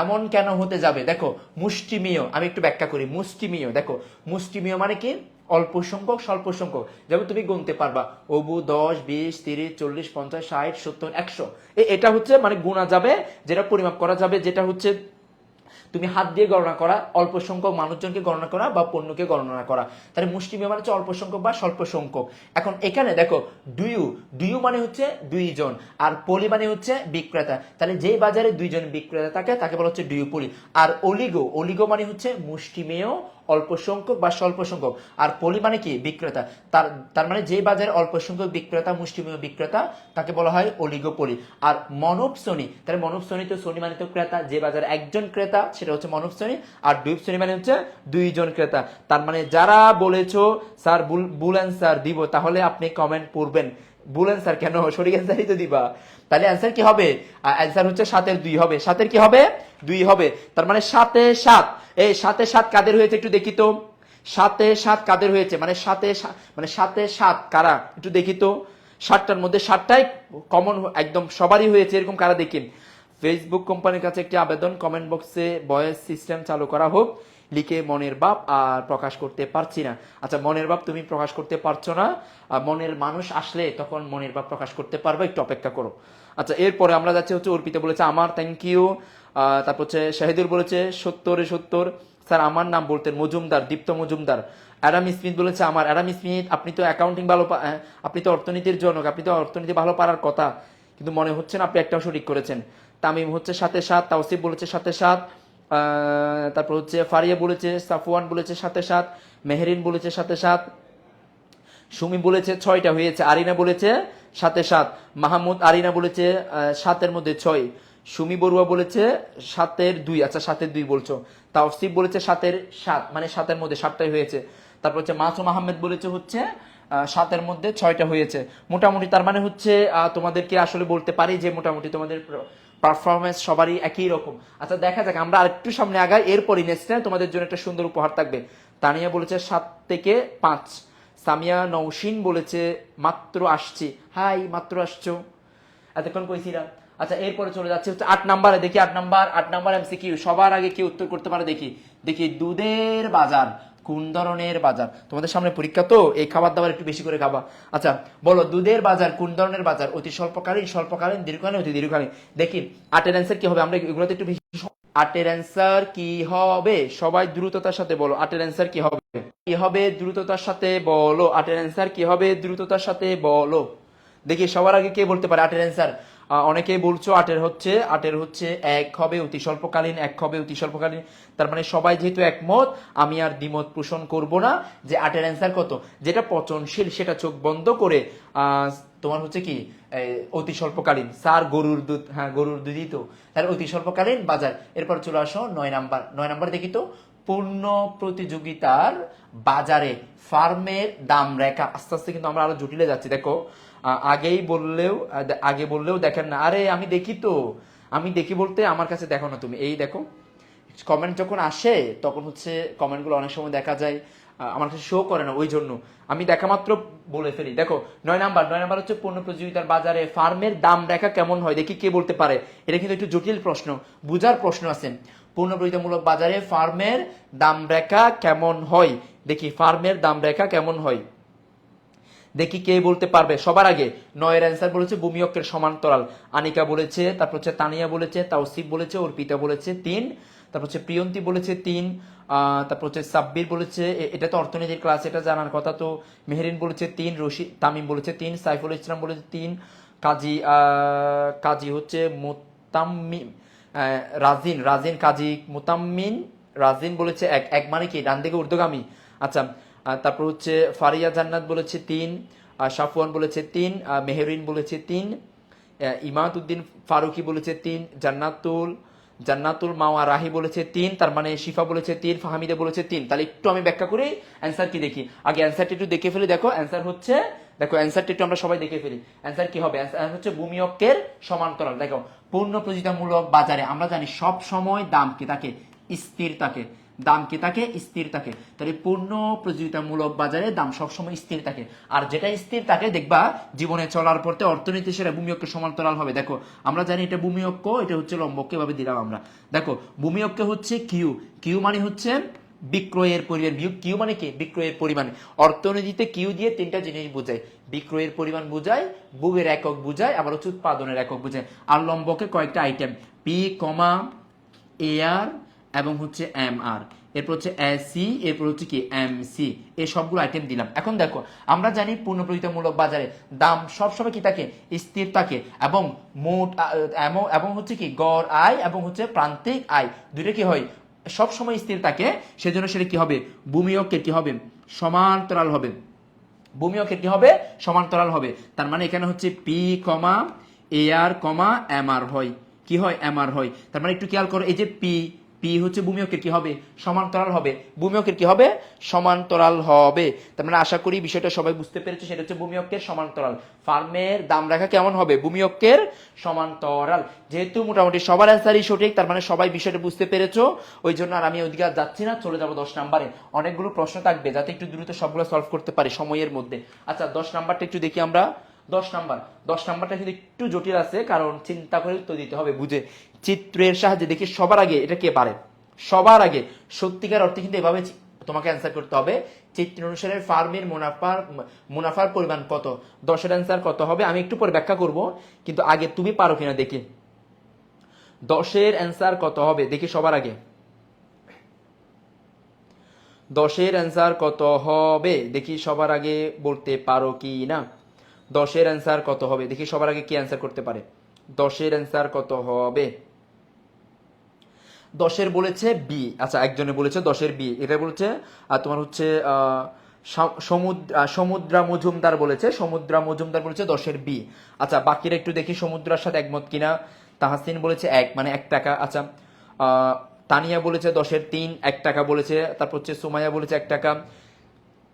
Speaker 1: এমন কেন হতে যাবে? দেখো মুষ্টিমেয়, আমি একটু ব্যাখ্যা করি। মুষ্টিমেয়, দেখো মুষ্টিমেয় মানে কি? অল্প সংখ্যক, স্বল্প সংখ্যক। যেমন তুমি গুনতে পারবা অবু 10, 20, 30, 40, 50, 60, 70, 100। এটা হচ্ছে মানে গুণা যাবে, যেটা পরিমাপ করা যাবে, যেটা হচ্ছে তুমি হাত দিয়ে গণনা করা, অল্প সংখ্যক মানুষজনকে গণনা করা বা পণ্যকে গণনা করা। তাহলে মুষ্টিমেয় মানে হচ্ছে অল্প সংখ্যক বা স্বল্প সংখ্যক। এখন এখানে দেখো ডুইউ, ডুইউ মানে হচ্ছে 2 জন, আর পলি মানে হচ্ছে বিক্রেতা। তাহলে যেই বাজারে 2 জন বিক্রেতা থাকে তাকে বলা হচ্ছে ডিউপলি। আর অলিগো, অলিগো মানে হচ্ছে মুষ্টিমেয় অল্প সংখ্যক বা স্বল্প সংখ্যক, আর পলি মানে কি? বিক্রেতা। তার তার মানে যে বাজারে অল্প সংখ্যক বিক্রেতা, মুষ্টিমেয় বিক্রেতা, তাকে বলা হয় অলিগোপলি। আর মনব শ্রেণী, তাহলে মনব শ্রেণী তো শ্রেণী মানে তো ক্রেতা, যে বাজারে একজন ক্রেতা সেটা হচ্ছে মনব শ্রেণী, আর ডুইপ শ্রেণী মানে হচ্ছে 2 জন ক্রেতা। তার মানে যারা বলেছো স্যার ভুল অ্যান্সার দিব, তাহলে আপনি কমেন্ট করবেন। ভুল অ্যান্সার কেন? সঠিক অ্যান্সারই তো দিবা। তাহলে অ্যান্সার কি হবে? অ্যান্সার হচ্ছে 7-এর 2 হবে। 7-এর কি হবে? 2 হবে। তার মানে 7-এ 7, এই 7-এ 7 কাদের হয়েছে একটু দেখি তো। 7-এ 7 কাদের হয়েছে? মানে 7-এ 7 কারা একটু দেখি তো। 7টার মধ্যে 7টাই কমন, একদম সবারই হয়েছে, এরকম কারা দেখি। ফেসবুক কোম্পানির কাছে একটি আবেদন, কমেন্ট বক্সে ভয়েস সিস্টেম চালু করা হোক, লিখে মনের ভাব আর প্রকাশ করতে পারছি না। আচ্ছা মনের ভাব তুমি প্রকাশ করতে পারছো না, মনের মানুষ আসলে তখন মনের ভাব প্রকাশ করতে পারবে, একটু অপেক্ষা করো। আচ্ছা এরপরে আমরা যাচ্ছি হচ্ছে অর্পিতা বলেছে আমার, থ্যাংক ইউ। তারপর হচ্ছে শাহিদুল বলেছে 70-এ 70। স্যার আমার নাম বলতেন মজুমদার, দীপ্ত মজুমদার। অ্যাডাম স্মিথ বলেছে আমার। অ্যাডাম স্মিথ, আপনি তো অ্যাকাউন্টিং ভালো, আপনি তো অর্থনীতির জনক, আপনি তো অর্থনীতি ভালো পারার কথা, কিন্তু মনে হচ্ছে না আপনি একটাও সঠিক করেছেন। তামিম হচ্ছে 7-এ 7, তাওসিফ বলেছে 7-এ 7, তারপর হচ্ছে ফারিয়া বলেছে, সাফওয়ান বলেছে 7-এ 7, মেহরিন বলেছে 7-এ 7, সুমি বলেছে 6টা হয়েছে, আরিনা বলেছে 7-এ 7, মাহমুদ আরিনা বলেছে 7-এর মধ্যে 6, সুমি বড়ুয়া বলেছে 7-এর 2, আচ্ছা 7-এর 2 বলছো। তাওসিফ বলেছে 7-এর 7, মানে 7-এর মধ্যে 7টাই হয়েছে। তারপর হচ্ছে মাসুম আহমেদ বলেছে হচ্ছে 7-এর মধ্যে 6টা হয়েছে। মোটামুটি তার মানে হচ্ছে তোমাদেরকে আসলে বলতে পারি যে মোটামুটি তোমাদের পারফরমেন্স সবারই একই রকম। আচ্ছা দেখা যাক, আমরা আরেকটু সামনে আগাই, এরপরই নেক্সট তোমাদের জন্য একটা সুন্দর উপহার থাকবে। তানিয়া বলেছে 7 থেকে 5, সামিয়া নৌসিন বলেছে মাত্র আসছি। হাই, মাত্র আসছো, এতক্ষণ কইছিলাম। আচ্ছা এরপরে চলে যাচ্ছে হচ্ছে 8 নাম্বারে, দেখি 8 নাম্বার এমসিকিউ সবার আগে কি উত্তর করতে পারে দেখি। দেখি দুধের বাজার কোন ধরনের বাজার? তোমাদের সামনে পরীক্ষা তো, এই খাবার দাবার একটু বেশি করে খাবা। আচ্ছা বলো দুধের বাজার কোন ধরনের বাজার? অতি স্বল্পকালীন, স্বল্পকালীন, দীর্ঘকালীন, অতি দীর্ঘকালীন। দেখি 8-এর অ্যান্সার কি হবে, আমরা এগুলোতে একটু বেশি। 8-এর অ্যান্সার কি হবে? সবাই দ্রুততার সাথে বলো 8-এর অ্যান্সার কি হবে? কি হবে দ্রুততার সাথে বলো, 8-এর অ্যান্সার কি হবে দ্রুততার সাথে বলো। দেখি সবার আগে কে বলতে পারে 8-এর অ্যান্সার। অনেকেই বলছো 8-এর হচ্ছে 1 হবে অতি স্বল্পকালীন, 1 হবে অতি স্বল্পকালীন। তার মানে সবাই যেহেতু একমত, আমি আর দ্বিমত পোষণ করব না যে 8-এর অ্যান্সার কত, যেটা পচনশীল সেটা চোখ বন্ধ করে তোমার হচ্ছে কি অতি স্বল্পকালীন। স্যার গরুর দুধ, হ্যাঁ গরুর দুধই তো, তাহলে অতি স্বল্পকালীন বাজার। এরপর চলে আসো 9 নাম্বার দেখি তো। পূর্ণ প্রতিযোগিতার বাজারে ফার্মের দাম রেখা। আস্তে আস্তে কিন্তু আমরা আরো জটিলে যাচ্ছি। দেখো আগে বললেও দেখেন না, আরে আমি দেখি তো, আমি দেখি বলতে আমার কাছে দেখো না তুমি, এই দেখো কমেন্ট যখন আসে তখন হচ্ছে কমেন্টগুলো অনেক সময় দেখা যায় আমার কাছে শো করে না, ওই জন্য আমি দেখা মাত্র বলে ফেলি। দেখো 9 নাম্বার হচ্ছে পণ্য প্রতিযোগিতার বাজারে ফার্মের দাম রেখা কেমন হয়, দেখি কে বলতে পারে। এটা কিন্তু একটু জটিল প্রশ্ন, বুঝার প্রশ্ন আছে। পণ্য প্রতিযোগিতামূলক বাজারে ফার্মের দাম রেখা কেমন হয়, দেখি ফার্মের দাম রেখা কেমন হয়, দেখি কে বলতে পারবে। সবার আগে 9-এর অ্যান্সার বলেছে ভূমি অক্ষের সমান্তরাল, আনিকা বলেছে, তারপর হচ্ছে তানিয়া বলেছে, তাওসিফ বলেছে, অর্পিতা বলেছে 3, তারপর হচ্ছে প্রিয়ন্তী বলেছে 3, তারপর হচ্ছে সাব্বির বলেছে, এটা তো অর্থনীতির ক্লাস, এটা জানার কথা। তো মেহেরিন বলেছে 3, রশি তামিম বলেছে 3, সাইফুল ইসলাম বলেছে 3, কাজী হচ্ছে মোতাম্মিম, রাজিন কাজী মোতাম্মিন রাজিন বলেছে 1 মানে কি ডান দিকে ঊর্ধ্বগামী। আচ্ছা, তারপর হচ্ছে ফারিয়া জান্নাত বলেছে 3, সাফওয়ান বলেছে 3, মেহেরিন বলেছে 3, ইমাদ উদ্দিন ফারুকি বলেছে 3, জান্নাতুল মাওয়া রাহি বলেছে 3, তার মানে শিফা বলেছে 3, ফাহামিদা বলেছে 3। তাহলে একটু আমি ব্যাখ্যা করি, অ্যান্সার কি দেখি আগে, অ্যান্সারটা একটু দেখে ফেলি। দেখো অ্যান্সার হচ্ছে, দেখো অ্যান্সারটা একটু আমরা সবাই দেখে ফেলি। অ্যান্সার কি হবে, অ্যান্সার হচ্ছে ভূমি অক্ষের সমান্তরাল। দেখো পূর্ণ প্রতিযোগিতামূলক বাজারে আমরা জানি সব সময় দাম কি থাকে, স্থির থাকে, দাম কি থাকে, স্থির থাকে। তাহলে পূর্ণ প্রতিযোগিতামূলক বাজারে দাম সবসময় স্থির থাকে, আর যেটা স্থির থাকে দেখবা জীবনে চলার পথে অর্থনীতি সেটা ভূমি অক্ষের সমান্তরাল হবে। দেখো আমরা জানি এটা ভূমি অক্ষ, এটা হচ্ছে লম্ব অক্ষ, এভাবে দিলাম আমরা। দেখো ভূমি অক্ষ হচ্ছে কিউ মানে হচ্ছে বিক্রয়ের পরিমাণ, কিউ মানে কি বিক্রয়ের পরিমাণ। অর্থনীতিতে কিউ দিয়ে 3টা জিনিস বোঝায়, বিক্রয়ের পরিমাণ বোঝায়, ভোগের একক বোঝায়, আবার হচ্ছে উৎপাদনের একক বোঝায়। আর লম্বকে কয়েকটা আইটেম, পি কমা এআর এবং হচ্ছে এম আর, এরপর হচ্ছে এসি, এরপর হচ্ছে কি এমসি, এই সবগুলো আইটেম দিলাম। এখন দেখো আমরা জানি পূর্ণ প্রতিযোগিতামূলক বাজারে দাম সবসময় কি থাকে, স্থির থাকে, এবং মোট এবং হচ্ছে কি গড় আয় এবং হচ্ছে প্রান্তিক আয় দুইটা কি হয়, সবসময় স্থির থাকে। সেজন্য সেটা কি হবে, ভূমি অক্ষের কি হবে, সমান্তরাল হবে। ভূমি অক্ষের কি হবে, সমান্তরাল হবে। তার মানে এখানে হচ্ছে পি কমা এআর কমা এম আর হয়, কি হয়, এম আর হয়। তার মানে একটু খেয়াল করো, এই যে পি হচ্ছে ভূমি অক্ষের কি হবে, সমান্তরাল হবে। ভূমি অক্ষের কি হবে, সমান্তরাল হবে। তার মানে আশা করি বিষয়টা সবাই বুঝতে পেরেছে, সেটা হচ্ছে ভূমি অক্ষের সমান্তরাল। ফার্মের দাম রাখা কেমন হবে, ভূমি অক্ষের সমান্তরাল। যেহেতু মোটামুটি সবার অ্যান্সারই সঠিক, তার মানে সবাই বিষয়টা বুঝতে পেরেছো, ওই জন্য আর আমি ওইদিকে আর যাচ্ছি না, চলে যাবো 10 নাম্বারে। অনেকগুলো প্রশ্ন থাকবে, যাতে একটু দ্রুত সবগুলো সলভ করতে পারি সময়ের মধ্যে। আচ্ছা 10 নাম্বারটা একটু দেখি আমরা। 10 নাম্বারটা কিন্তু একটু জটিল আছে, কারণ চিন্তা করে উত্তর দিতে হবে বুঝে, চিত্রের সাহায্যে দেখি। সবার আগে এটা কে পারে, সবার আগে সত্যিকার অর্থে কিন্তু এভাবে তোমাকে অ্যান্সার করতে হবে। চিত্র অনুসারে ফার্মের মুনাফার পরিমাণ কত, 10-এর অ্যান্সার কত হবে আমি একটু পরে ব্যাখ্যা করব, কিন্তু আগে তুমি পারো কিনা দেখি। 10-এর অ্যান্সার কত হবে দেখি সবার আগে, 10-এর অ্যান্সার কত হবে দেখি সবার আগে বলতে পারো কি না। 10-এর অ্যান্সার কত হবে দেখি সবার আগে কি অ্যান্সার করতে পারে। 10-এর অ্যান্সার কত হবে, 10-এর বলেছে বি। আচ্ছা একজনে বলেছে 10-এর বি, এটা বলেছে তোমার হচ্ছে সমুদ্রা মজুমদার বলেছে, সমুদ্রা মজুমদার বলেছে 10-এর বি। আচ্ছা বাকিরা একটু দেখি সমুদ্রার সাথে একমত কিনা। তাহসিন বলেছে 1 মানে 1 টাকা। আচ্ছা তানিয়া বলেছে 10-এর 3, 1 টাকা বলেছে। তারপর হচ্ছে সুমাইয়া বলেছে 1 টাকা।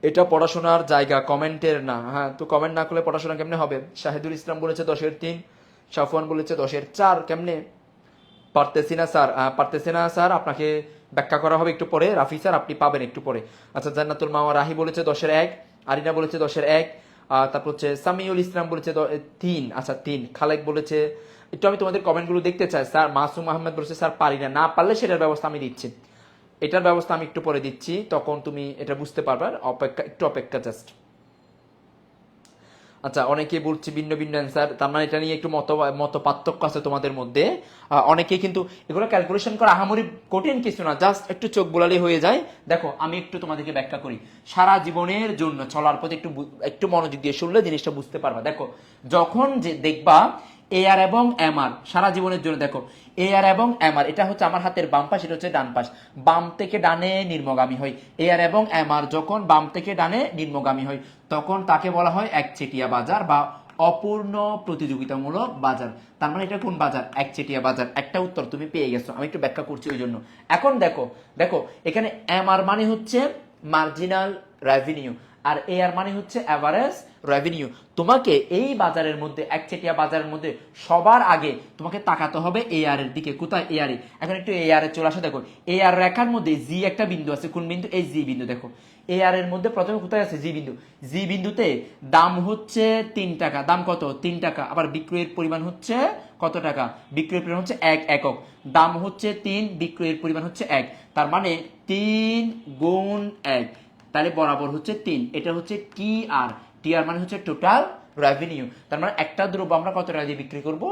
Speaker 1: এটা পড়াশোনার জায়গা, কমেন্টের না। হ্যাঁ তো কমেন্ট না করলে পড়াশোনা কেমনে হবে। শাহিদুল ইসলাম বলেছে 10-এর 3, সাফওয়ান বলেছে 10-এর 4। কেমনে পারতেছি না স্যার, পারতেছি না স্যার, আপনাকে ব্যাখ্যা করা হবে একটু পরে, রাফি স্যার আপনি পাবেন একটু পরে। আচ্ছা জান্নাতুল মাওয়া রাহি বলেছে 10-এর 1, আরিনা বলেছে 10-এর 1, তারপর হচ্ছে সামিউল ইসলাম বলেছে 3। আচ্ছা 3। খালেক বলেছে, একটু আমি তোমাদের কমেন্টগুলো দেখতে চাই। স্যার মাসুম আহমেদ বলেছে স্যার পারি না, না পারলে সেটার ব্যবস্থা আমি দিচ্ছি, এটার ব্যবস্থা আমি একটু পরে দিচ্ছি, তখন তুমি এটা বুঝতে পারবে। অপেক্ষা, একটু অপেক্ষা জাস্ট। আচ্ছা অনেকে বলছে ভিন্ন ভিন্ন অ্যান্সার, তার মানে এটা নিয়ে একটু মত পার্থক্য আছে তোমাদের মধ্যে। অনেকে কিন্তু এগুলো ক্যালকুলেশন করা আহামরি কঠিন কিছু না, জাস্ট একটু চোখ বোলালে হয়ে যায়। দেখো আমি একটু তোমাদেরকে ব্যাখ্যা করি, সারা জীবনের জন্য চলার পথে একটু মনোযোগ দিয়ে শুনলে জিনিসটা বুঝতে পারবা। দেখো যখন যে দেখবা এ আর এবং এম আর সারা জীবনের জন্য, দেখো এ আর এবং এম আর এটা হচ্ছে আমার হাতের বাম পাশ, এটা হচ্ছে ডান পাশ, বাম থেকে ডানে নির্মগামী হয়। এ আর এবং এম আর যখন বাম থেকে ডানে নির্মগামী হয় তখন তাকে বলা হয় একচেটিয়া বাজার বা অপূর্ণ প্রতিযোগিতামূলক বাজার। তার মানে এটা কোন বাজার, একচেটিয়া বাজার। একটা উত্তর তুমি পেয়ে গেছো, আমি একটু ব্যাখ্যা করছি ওই জন্য। এখন দেখো দেখো এখানে এম আর মানে হচ্ছে মার্জিনাল রেভিনিউ, আর এ আর মানে হচ্ছে অ্যাভারেজ রেভিনিউ। তোমাকে এই বাজারের মধ্যে, একচেটিয়া বাজারের মধ্যে সবার আগে তোমাকে তাকাতে হবে এ আর এর দিকে। কোথায় এ আর? এখন একটু এ আর এ চলে আসো। দেখো এ আর রেখার মধ্যে জি একটা বিন্দু আছে, কোন বিন্দু, এই জি বিন্দু। দেখো AR এর মধ্যে প্রথমে কোথায় আছে জি বিন্দু, জি বিন্দুতে দাম হচ্ছে 3 টাকা, দাম কত 3 টাকা, আবার বিক্রয়ের পরিমাণ হচ্ছে কত টাকা, বিক্রয়ের পরিমাণ হচ্ছে 1 একক, দাম হচ্ছে 3, বিক্রয়ের পরিমাণ হচ্ছে 1, তার মানে 3 গুণ 1, তাহলে বরাবর হচ্ছে 3, এটা হচ্ছে TR, TR মানে হচ্ছে টোটাল রেভিনিউ, তার মানে একটা দ্রব্য আমরা কত টাকা দিয়ে বিক্রি করব,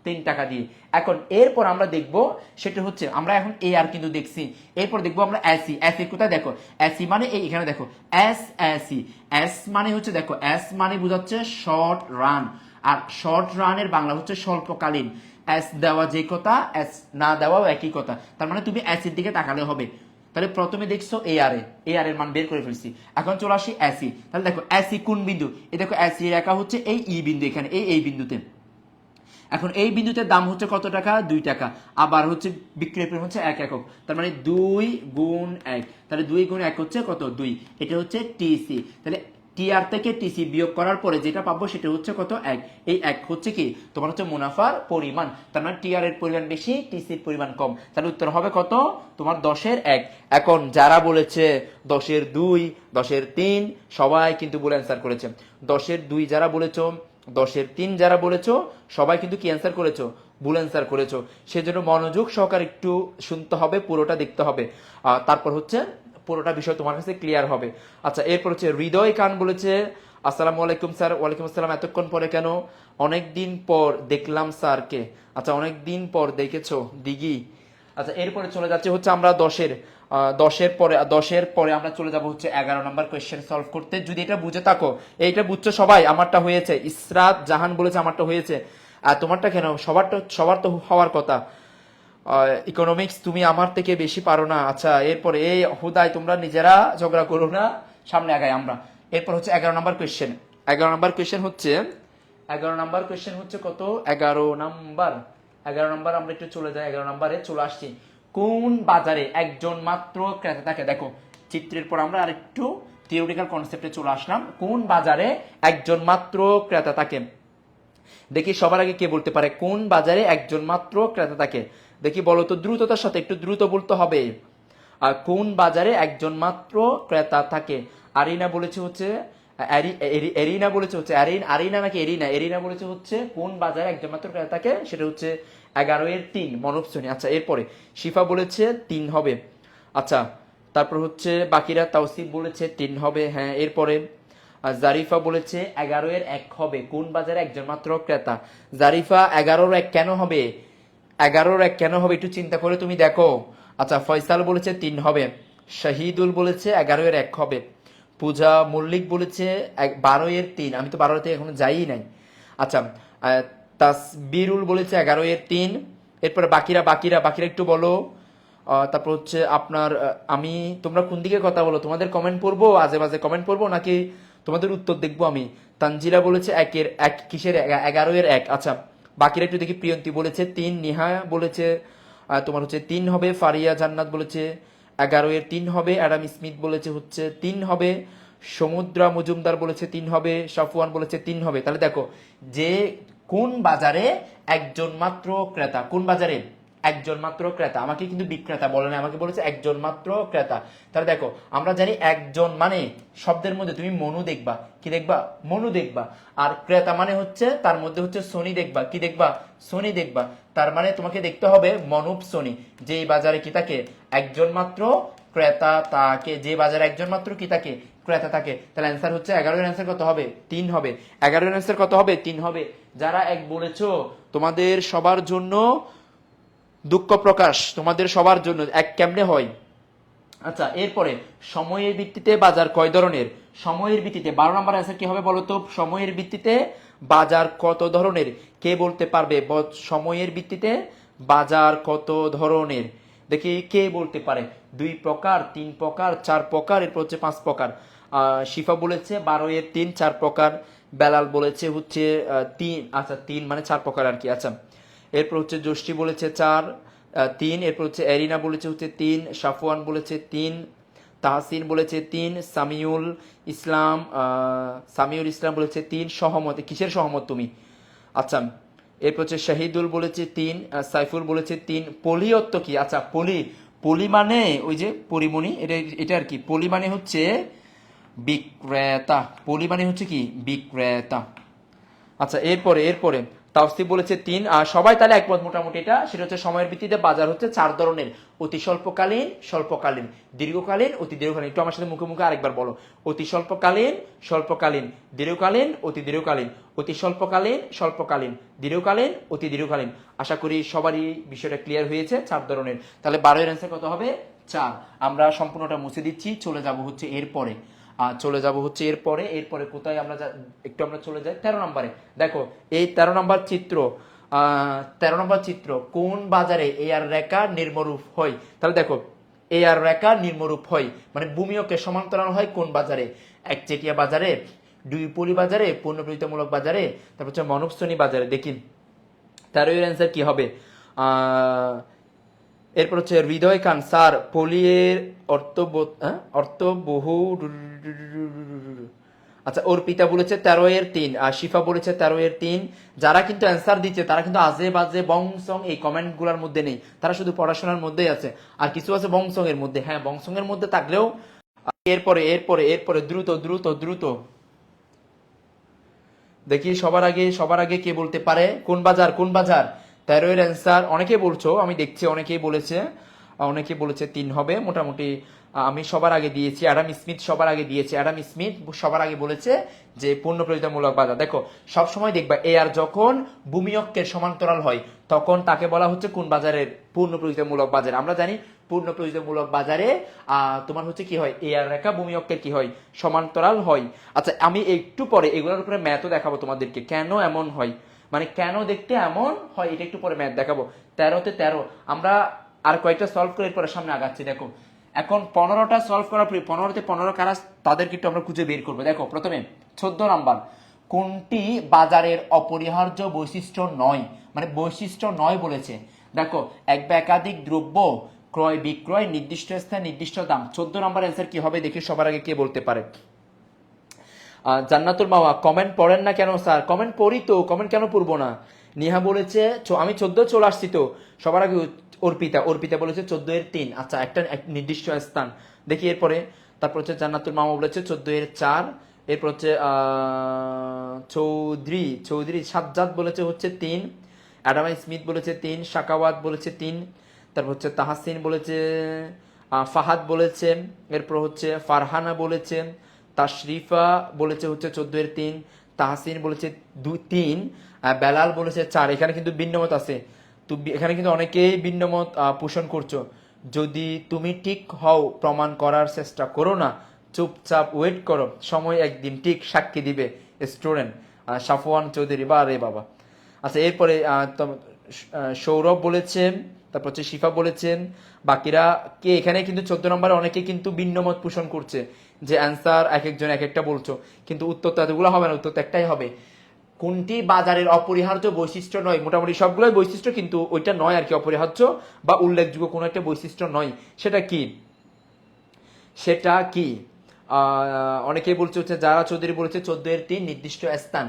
Speaker 1: 3 টাকা দিয়ে। এখন এরপর আমরা দেখব সেটা হচ্ছে, আমরা এখন AR কিন্তু দেখছি, এরপর দেখবো আমরা এসি, এসি কোথায় দেখো, এসি মানে এই এখানে দেখো এসি, এস মানে হচ্ছে দেখো, এস মানে বোঝাচ্ছে শর্ট রান, আর শর্ট রানের বাংলা হচ্ছে স্বল্পকালীন, এস দেওয়া যে কথা এস না দেওয়াও একই কথা, তার মানে তুমি এসির দিকে তাকালে হবে। তাহলে প্রথমে দেখছো AR এর মান বের করে ফেলছি, এখন চলে আসি এসি, তাহলে দেখো এসি কোন বিন্দু, এই দেখো এসি রেখা হচ্ছে এই ই বিন্দু, এখানে এই বিন্দুতে, এখন এই বিন্দুতে দাম হচ্ছে কত টাকা 2 টাকা, আবার হচ্ছে বিক্রয় পরিমাণ হচ্ছে 1 একক, তার মানে 2 গুণ 1, তাহলে 2 গুণ 1 হচ্ছে কত 2, এটা হচ্ছে টিসি, তাহলে টিআর থেকে টিসি বিয়োগ করার পরে যেটা পাবো সেটা হচ্ছে কত 1, এই 1 হচ্ছে কি তোমার হচ্ছে মুনাফার পরিমাণ, তার মানে টিআর এর পরিমাণ বেশি, টিসির পরিমাণ কম, তাহলে উত্তর হবে কত তোমার 10-এর 1। এখন যারা বলেছে 10-এর 2, 10-এর 3 সবাই কিন্তু ভুল অ্যান্সার করেছে, 10-এর 2 যারা বলেছো, 10-এর 3 যারা বলেছো সবাই কিন্তু কি অ্যান্সার করেছো, ভুল অ্যান্সার করেছো, সেজন্য মনোযোগ সহকারে একটু শুনতে হবে, পুরোটা দেখতে হবে, তারপর হচ্ছে পুরোটা বিষয় তোমার কাছে ক্লিয়ার হবে। আচ্ছা এরপর হচ্ছে হৃদয় খান বলেছে আসসালামু আলাইকুম স্যার। ওয়ালাইকুম আসসালাম, এতক্ষণ পরে কেন, অনেক দিন পর দেখলাম স্যারকে। আচ্ছা অনেক দিন পর দেখেছো দিঘি। আচ্ছা এরপরে চলে যাচ্ছে হচ্ছে আমরা 10-এর পরে আমরা চলে যাব হচ্ছে 11 নম্বর কোয়েশ্চেন সলভ করতে। যদি এটা বুঝে থাকো, এইটা বুঝছো সবাই, আমারটা হয়েছে, ইসরাত জাহান বলেছে আমারটা হয়েছে, আর তোমারটা কেন, সবার তো হওয়ার কথা, ইকোনমিক্স তুমি আমার থেকে বেশি পারো না। আচ্ছা এরপরে এই হুদায় তোমরা নিজেরা ঝগড়া করো না, সামনে আগাই আমরা। এরপর হচ্ছে 11 নম্বর কোয়েশ্চেন, 11 নম্বর কোয়েশ্চেন হচ্ছে, 11 নম্বর কোয়েশ্চেন হচ্ছে কত 11 নাম্বার, 11 নম্বর আমরা একটু চলে যাই, 11 নম্বরে চলে আসছি, কোন বাজারে একজন মাত্র ক্রেতা থাকে, দেখো চিত্রের পর আমরা আরেকটু থিওরিটিক্যাল কনসেপ্টে চলে আসলাম, কোন বাজারে একজন মাত্র ক্রেতা থাকে, দেখি সবার আগে কে বলতে পারে কোন বাজারে একজন মাত্র ক্রেতা থাকে, দেখি বলো তো দ্রুততার সাথে, একটু দ্রুত বলতে হবে, আর কোন বাজারে একজন মাত্র ক্রেতা থাকে। আরিনা বলেছে হচ্ছে এরিনা বলেছে হচ্ছে আরিনা নাকি এরিনা বলেছে হচ্ছে কোন বাজারে একজন মাত্র ক্রেতা থাকে, সেটা হচ্ছে 11-এর 3 মনব শ্রেণী। আচ্ছা এরপরে শিফা বলেছে 3 হবে, আচ্ছা তারপর হচ্ছে বাকিরা তাওসিফ বলেছে 3 হবে, হ্যাঁ এরপরে জারিফা বলেছে 11-এর 1 হবে, কোন বাজারে একজন মাত্র ক্রেতা, জারিফা 11-এর 1 কেন হবে, 11-এর 1 কেন হবে একটু চিন্তা করে তুমি দেখো। আচ্ছা ফয়সাল বলেছে 3 হবে, শাহিদুল বলেছে 11-এর 1 হবে, পূজা মল্লিক বলেছে 12-এর 3, আমি তো 12-তে এখনো যাই নাই। আচ্ছা তাসবিরুল বলেছে 11-এর 3, এরপরে বাকিরা একটু বলো। তারপর হচ্ছে আপনার তোমরা কোন দিকে কথা বলো, তোমাদের কমেন্ট পড়বো, আজে বাজে কমেন্ট পড়বো নাকি তোমাদের উত্তর দেখবো আমি। তানজিলা বলেছে 1-এর 1 কিসের 11-এর 1, আচ্ছা বাকিরা একটু দেখি, প্রিয়ন্তী বলেছে 3, নিহা বলেছে তোমার হচ্ছে 3 হবে, ফারিয়া জান্নাত বলেছে 11-এর 3 হবে, অ্যাডাম স্মিথ বলেছে হচ্ছে 3 হবে, সমুদ্রা মজুমদার বলেছে 3 হবে, সাফওয়ান বলেছে 3 হবে। তাহলে দেখো যে কোন বাজারে একজন মাত্র ক্রেতা, কোন বাজারে একজন মাত্র ক্রেতা, আমাকে কিন্তু বিক্রেতা বলে না, আমাকে বলেছে একজন মাত্র ক্রেতা। তাহলে দেখো আমরা জানি একজন মানে শব্দের মধ্যে তুমি মনু দেখবা, কি দেখবা মনু দেখবা, আর ক্রেতা মানে হচ্ছে তার মধ্যে হচ্ছে সোনি দেখবা, কি দেখবা সোনি দেখবা, তার মানে তোমাকে দেখতে হবে মনুপ সোনি, যে বাজারে কি থাকে একজন মাত্র ক্রেতা থাকে, যে বাজারে একজন মাত্র কি থাকে ক্রেতা থাকে। তাহলে অ্যান্সার হচ্ছে 11-এর অ্যান্সার কত হবে 3 হবে, 11-এর অ্যান্সার কত হবে 3 হবে। যারা 1 বলেছো তোমাদের সবার জন্য দুঃখ প্রকাশ, তোমাদের সবার জন্য 1 কেমনে হয়। আচ্ছা এরপরে সময়ের ভিত্তিতে বাজার কয় ধরনের, সময়ের ভিত্তিতে 12 নম্বর অ্যান্সার কি হবে বলো তো, সময়ের ভিত্তিতে বাজার কত ধরনের, কে বলতে পারবে, সময়ের ভিত্তিতে বাজার কত ধরনের, দেখি কে বলতে পারে, 2 প্রকার, 3 প্রকার, 4 প্রকার, এরপর হচ্ছে 5 প্রকার। শিফা বলেছে 12-এর 3 4 প্রকার, বেলাল বলেছে হচ্ছে 3, আচ্ছা 3 মানে 4 প্রকার আর কি। আচ্ছা এরপর হচ্ছে জোষ্ঠী বলেছে 4 3, এরপর হচ্ছে এরিনা বলেছে হচ্ছে 3, সাফওয়ান বলেছে 3, তাহসিন বলেছে 3, সামিউল ইসলাম বলেছে 3, সহমত, কিসের সহমত তুমি। আচ্ছা এরপর হচ্ছে শাহিদুল বলেছে 3, সাইফুল বলেছে 3, পলি অর্থ কি, আচ্ছা পলি মানে ওই যে পরিমণি, এটা আর কি, পলি মানে হচ্ছে বিক্রেতা, পলি মানে হচ্ছে কি বিক্রেতা। আচ্ছা এরপরে তাওসিফ বলেছে 3, আর সবাই তাহলে একমত মোটামুটি এটা, সেটা হচ্ছে সময়ের ভিত্তিতে বাজার হচ্ছে 4 ধরনের, অতি স্বল্পকালীন, স্বল্পকালীন, দীর্ঘকালীন, অতি দীর্ঘকালীন। একটু আমার সাথে মুখে মুখে আরেকবার বলো, অতি স্বল্পকালীন, স্বল্পকালীন, দীর্ঘকালীন, অতি দীর্ঘকালীন, অতি স্বল্পকালীন, স্বল্পকালীন, দীর্ঘকালীন, অতি দীর্ঘকালীন। আশা করি সবারই বিষয়টা ক্লিয়ার হয়েছে, 4 ধরনের। তাহলে 12 এর অ্যান্সার কত হবে? 4। আমরা সম্পূর্ণটা মুছে দিচ্ছি, চলে যাব হচ্ছে এরপরে, এরপরে কোথায় আমরা একটু আমরা চলে যাই 13 নম্বরে। দেখো এই 13 নম্বর চিত্র, 13 নম্বর চিত্র, কোন বাজারে এ আর রেখা নির্মরূপ হয়? তাহলে দেখো এ আর রেখা নির্মরূপ হয় মানে ভূমিয়কে সমান্তরাল হয় কোন বাজারে? একচেটিয়া বাজারে, দুই পলি বাজারে, পূর্ণপ্রতিমূলক বাজারে, তারপর হচ্ছে মনবশ্রেণী বাজারে। দেখি 13 এর অ্যান্সার কি হবে? এরপর হচ্ছে হৃদয় খান, স্যার পলিয়ের অর্থ বহু। আচ্ছা অর্পিতা বলেছে 13 এর 3, আর শিফা বলেছে 13 এর 3। যারা কিন্তু অ্যান্সার দিচ্ছে তারা কিন্তু আজে বাজে বংসং এই কমেন্ট গুলার মধ্যে নেই, তারা শুধু পড়াশোনার মধ্যেই আছে, আর কিছু আছে বংসং এর মধ্যে। হ্যাঁ বংসং এর মধ্যে থাকলেও এরপরে দ্রুত দ্রুত দ্রুত দেখি সবার আগে কে বলতে পারে কোন বাজার? 13 এর অ্যান্সার অনেকে বলছো, আমি দেখছি অনেকেই বলেছে 3 হবে মোটামুটি। আমি সবার আগে দিয়েছি, অ্যাডাম স্মিথ সবার আগে দিয়েছে, অ্যাডাম স্মিথ সবার আগে বলেছে যে পূর্ণ প্রতিযোগিতামূলক বাজার। দেখো সবসময় দেখবা এ আর যখন ভূমি অক্ষের সমান্তরাল হয় তখন তাকে বলা হচ্ছে কোন বাজারের? পূর্ণ প্রতিযোগিতামূলক বাজার। আমরা জানি পূর্ণ প্রতিযোগিতামূলক বাজারে তোমার হচ্ছে কি হয়, এ আর রেখা ভূমি অক্ষের কি হয়? সমান্তরাল হয়। আচ্ছা আমি একটু পরে এগুলোর উপরে ম্যাথও দেখাবো তোমাদেরকে, কেন এমন হয়, মানে কেন দেখতে এমন হয়, এটা একটু পরে ম্যাথ দেখাবো। 13তে 13 আমরা আর কয়েকটা সলভ করে এরপরে সামনে আগাচ্ছি। দেখো এখন 15টা সলভ করার পরে 15তে 15 কারা তাদেরকে একটু আমরা খুঁজে বের করবো। দেখো প্রথমে 14 নাম্বার, কোনটি বাজারের অপরিহার্য বৈশিষ্ট্য নয়? মানে বৈশিষ্ট্য নয় বলেছে। দেখো এক বা একাধিক দ্রব্য ক্রয় বিক্রয়, নির্দিষ্ট স্থান, নির্দিষ্ট দাম। 14 নাম্বার অ্যান্সার কি হবে দেখি সবার আগে কে বলতে পারে? জান্নাতুল মাওয়া, কমেন্ট পড়েন না কেন স্যার? কমেন্ট পড়ি তো, কমেন্ট কেন পড়বো না? নিহা বলেছে আমি 14 চলে আসছি তো। সবার আগে অর্পিতা বলেছে 14 এর 3। আচ্ছা একটা নির্দিষ্ট স্থান। দেখি এরপরে, তারপর হচ্ছে জান্নাতুল মাওয়া বলেছে 14 এর 4। এরপর হচ্ছে চৌধুরী সাজ্জাদ বলেছে হচ্ছে 3। অ্যাডাম স্মিথ বলেছে 3। শাকাওয়াত বলেছে 3। তারপর হচ্ছে তাহাসিন বলেছে, ফাহাদ বলেছে, এরপর হচ্ছে ফারহানা বলেছে, তাশরিফা বলেছে হচ্ছে 14 এর 3, তাহসিন বলেছে 3, বেলাল বলেছে 4। এখানে কিন্তু ভিন্নমত আছে, এখানে কিন্তু অনেকেই ভিন্নমত পোষণ করছো। যদি তুমি ঠিক হও প্রমাণ করার চেষ্টা করো না, চুপচাপ ওয়েট করো, সময় একদিন ঠিক সাক্ষী দিবে। স্টুডেন্ট সাফওয়ান চৌধুরী, বা রে বাবা। আচ্ছা এরপরে সৌরভ বলেছেন, তারপর হচ্ছে শিফা বলেছেন, বাকিরা কে? এখানে কিন্তু 14 নম্বরে অনেকে কিন্তু ভিন্নমত পোষণ করছে যে অ্যান্সার এক একজন এক একটা বলছো, কিন্তু উত্তর তো এতগুলো হবে না, উত্তর তো একটাই হবে। কোনটি বাজারের অপরিহার্য বৈশিষ্ট্য নয়? মোটামুটি সবগুলোই বৈশিষ্ট্য, কিন্তু ওইটা নয় আর কি অপরিহার্য বা উল্লেখযোগ্য কোনো একটা বৈশিষ্ট্য নয়। সেটা কি? অনেকেই বলছে হচ্ছে যারা চৌধুরী বলেছে 14 এর 3 নির্দিষ্ট স্থান।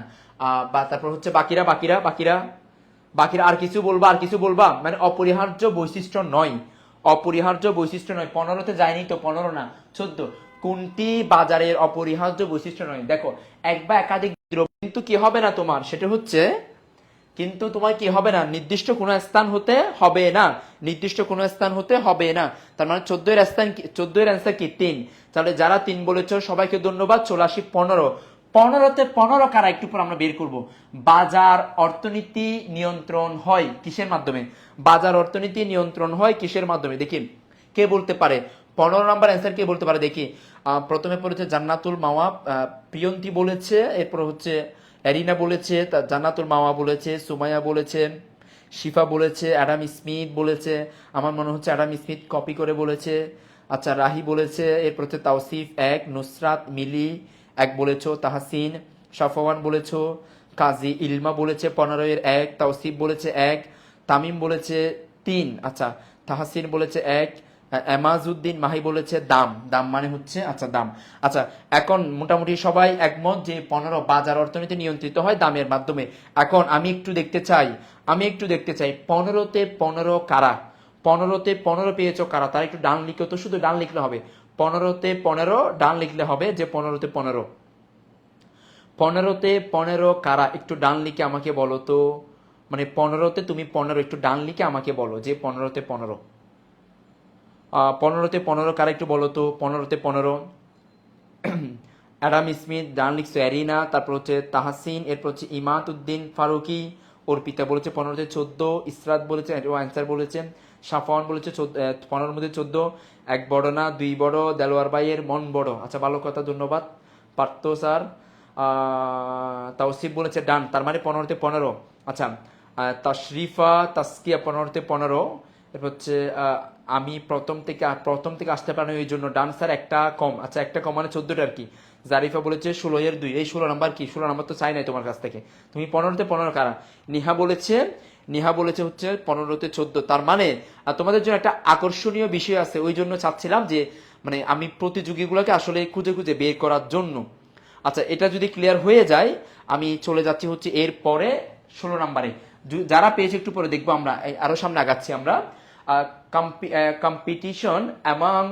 Speaker 1: বা তারপর হচ্ছে বাকিরা আর কিছু বলবা মানে অপরিহার্য বৈশিষ্ট্য নয়, 15তে যায়নি তো, 15 না 14। কোনটি বাজারের অপরিহার্য বৈশিষ্ট্য নয়? দেখো এক বা একাধিক দ্রব্য কিন্তু কি হবে না তোমার, সেটা হচ্ছে কিন্তু তোমার কি হবে না, নির্দিষ্ট কোনো স্থান হতে হবে না, তার মানে 14 এর স্থান, 14 এর অ্যান্সার কি 3। তাহলে যারা 3 বলেছো সবাইকে ধন্যবাদ। চলে আসি 15তে 15 কারা একটু পর আমরা বের করব। বাজার অর্থনীতি নিয়ন্ত্রণ হয় কিসের মাধ্যমে? দেখি কে বলতে পারে 15 নাম্বার অ্যান্সার কে বলতে পারে দেখি। প্রথমে পড়েছে জান্নাতুল মাওয়া, প্রিয়ন্তী বলেছে, এরপর হচ্ছে এরিনা বলেছে, জান্নাতুল মাওয়া বলেছে, সুমাইয়া বলেছে, শিফা বলেছে, অ্যাডাম স্মিথ বলেছে, আমার মনে হচ্ছে অ্যাডাম স্মিথ কপি করে বলেছে। আচ্ছা রাহি বলেছে, এরপর হচ্ছে তাওসিফ 1, নুসরাত মিলি 1 বলেছো, তাহসিন সাফওয়ান বলেছো, কাজী ইলমা বলেছে 15 এর 1, তাওসিফ বলেছে 1, তামিম বলেছে 3, আচ্ছা তাহসিন বলেছে 1, এমাজউদ্দিন মাহি বলেছে দাম মানে হচ্ছে আচ্ছা দাম। আচ্ছা এখন মোটামুটি সবাই একমত যে 15 বাজার অর্থনীতি নিয়ন্ত্রিত হয় দামের মাধ্যমে। এখন আমি একটু দেখতে চাই 15তে 15 কারা? 15তে 15 পেয়েছো কারা? তারা একটু ডান লিখো তো, শুধু ডান লিখলে হবে। 15-তে 15 ডান লিখলে হবে যে 15-তে 15। 15-তে 15 কারা একটু ডান লিখে আমাকে বলো তো, মানে 15-তে তুমি 15 একটু ডান লিখে আমাকে বলো যে 15-তে 15। 15-তে 15 কারা একটু বলো তো, 15-তে 15। অ্যাডাম স্মিথ ডান লিখছো, অ্যারিনা, তারপর হচ্ছে তাহসিন, এরপর হচ্ছে ইমাত উদ্দিন ফারুকি, অর্পিতা বলেছে 15-তে 14, ইসরাত বলেছে ও অ্যান্সার বলেছে, সাফওয়ান বলেছে 15-র মধ্যে 14, এক বড় না দুই বড়, দেলোয়ার ভাইয়ের মন বড়। আচ্ছা ভালো কথা, ধন্যবাদ পার্থ স্যার। তাওসিফ বলেছে ডান, তার মানে 15-তে 15। আচ্ছা তাশরিফা তাসকিয়া 15-তে 15। এরপর হচ্ছে আমি প্রথম থেকে আসতে পারি ওই জন্য ডান স্যার, একটা কম। আচ্ছা একটা কম মানে 14টা আর কি। জারিফা বলেছে 16-এর 2, এই 16 নাম্বার কি? 16 নাম্বার তো চাই নাই তোমার কাছ থেকে, তুমি 15-তে 15 কারা? নিহা বলেছে হচ্ছে 15-তে 14, তার মানে তোমাদের জন্য একটা আকর্ষণীয় বিষয় আছে, ওই জন্য চাচ্ছিলাম যে মানে আমি প্রতিযোগীগুলোকে আসলে খুঁজে খুঁজে বের করার জন্য। আচ্ছা এটা যদি ক্লিয়ার হয়ে যায় আমি চলে যাচ্ছি হচ্ছে এর পরে 16 নাম্বারে। যারা পেয়েছে একটু পরে দেখবো আমরা, আরো সামনে আগাচ্ছি আমরা। কম্পিটিশন অ্যামাং,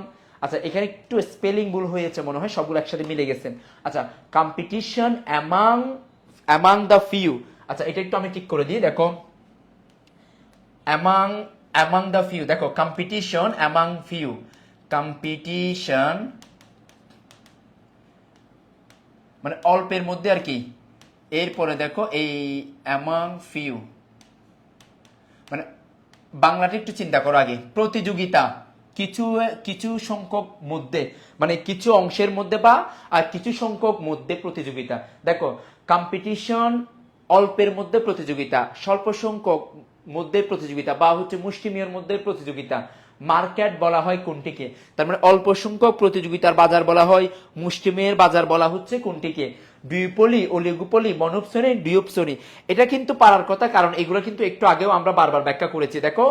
Speaker 1: আচ্ছা এখানে একটু স্পেলিং ভুল হয়েছে মনে হয়, সবগুলো একসাথে মিলে গেছে। আচ্ছা কম্পিটিশন অ্যামাং দ্য ফিউ, আচ্ছা এটা একটু আমি ঠিক করে দিই, দেখো অ্যামাং দ্য ফিউ, দেখো কম্পিটিশন অ্যামাং ফিউ, কম্পিটিশন মানে অল্পের মধ্যে আর কি। এরপরে দেখো এই অ্যামাং ফিউ মানে বাংলাটা একটু চিন্তা করো আগে, প্রতিযোগিতা কিছু কিছু সংখ্যক মধ্যে, মানে কিছু অংশের মধ্যে বা আর কিছু সংখ্যক মধ্যে প্রতিযোগিতা। দেখো কম্পিটিশন অল্পের মধ্যে প্রতিযোগিতা, স্বল্প সংখ্যক মধ্যে প্রতিযোগিতা, বা হচ্ছে মুষ্টিমেয়ের মধ্যে প্রতিযোগিতা। মার্কেট বলা হয় কোনটিকে? তার মানে অল্প সংখ্যক প্রতিযোগিতার বাজার বলা হয়, মুষ্টিমেয়ের বাজার বলা হচ্ছে কোনটিকে? দুইপলি, অলিগোপলি, মনোপসনি, ডিওপসনি। এটা কিন্তু পারার কথা, কারণ এগুলো কিন্তু একটু আগেও আমরা বারবার ব্যাখ্যা করেছি। দেখো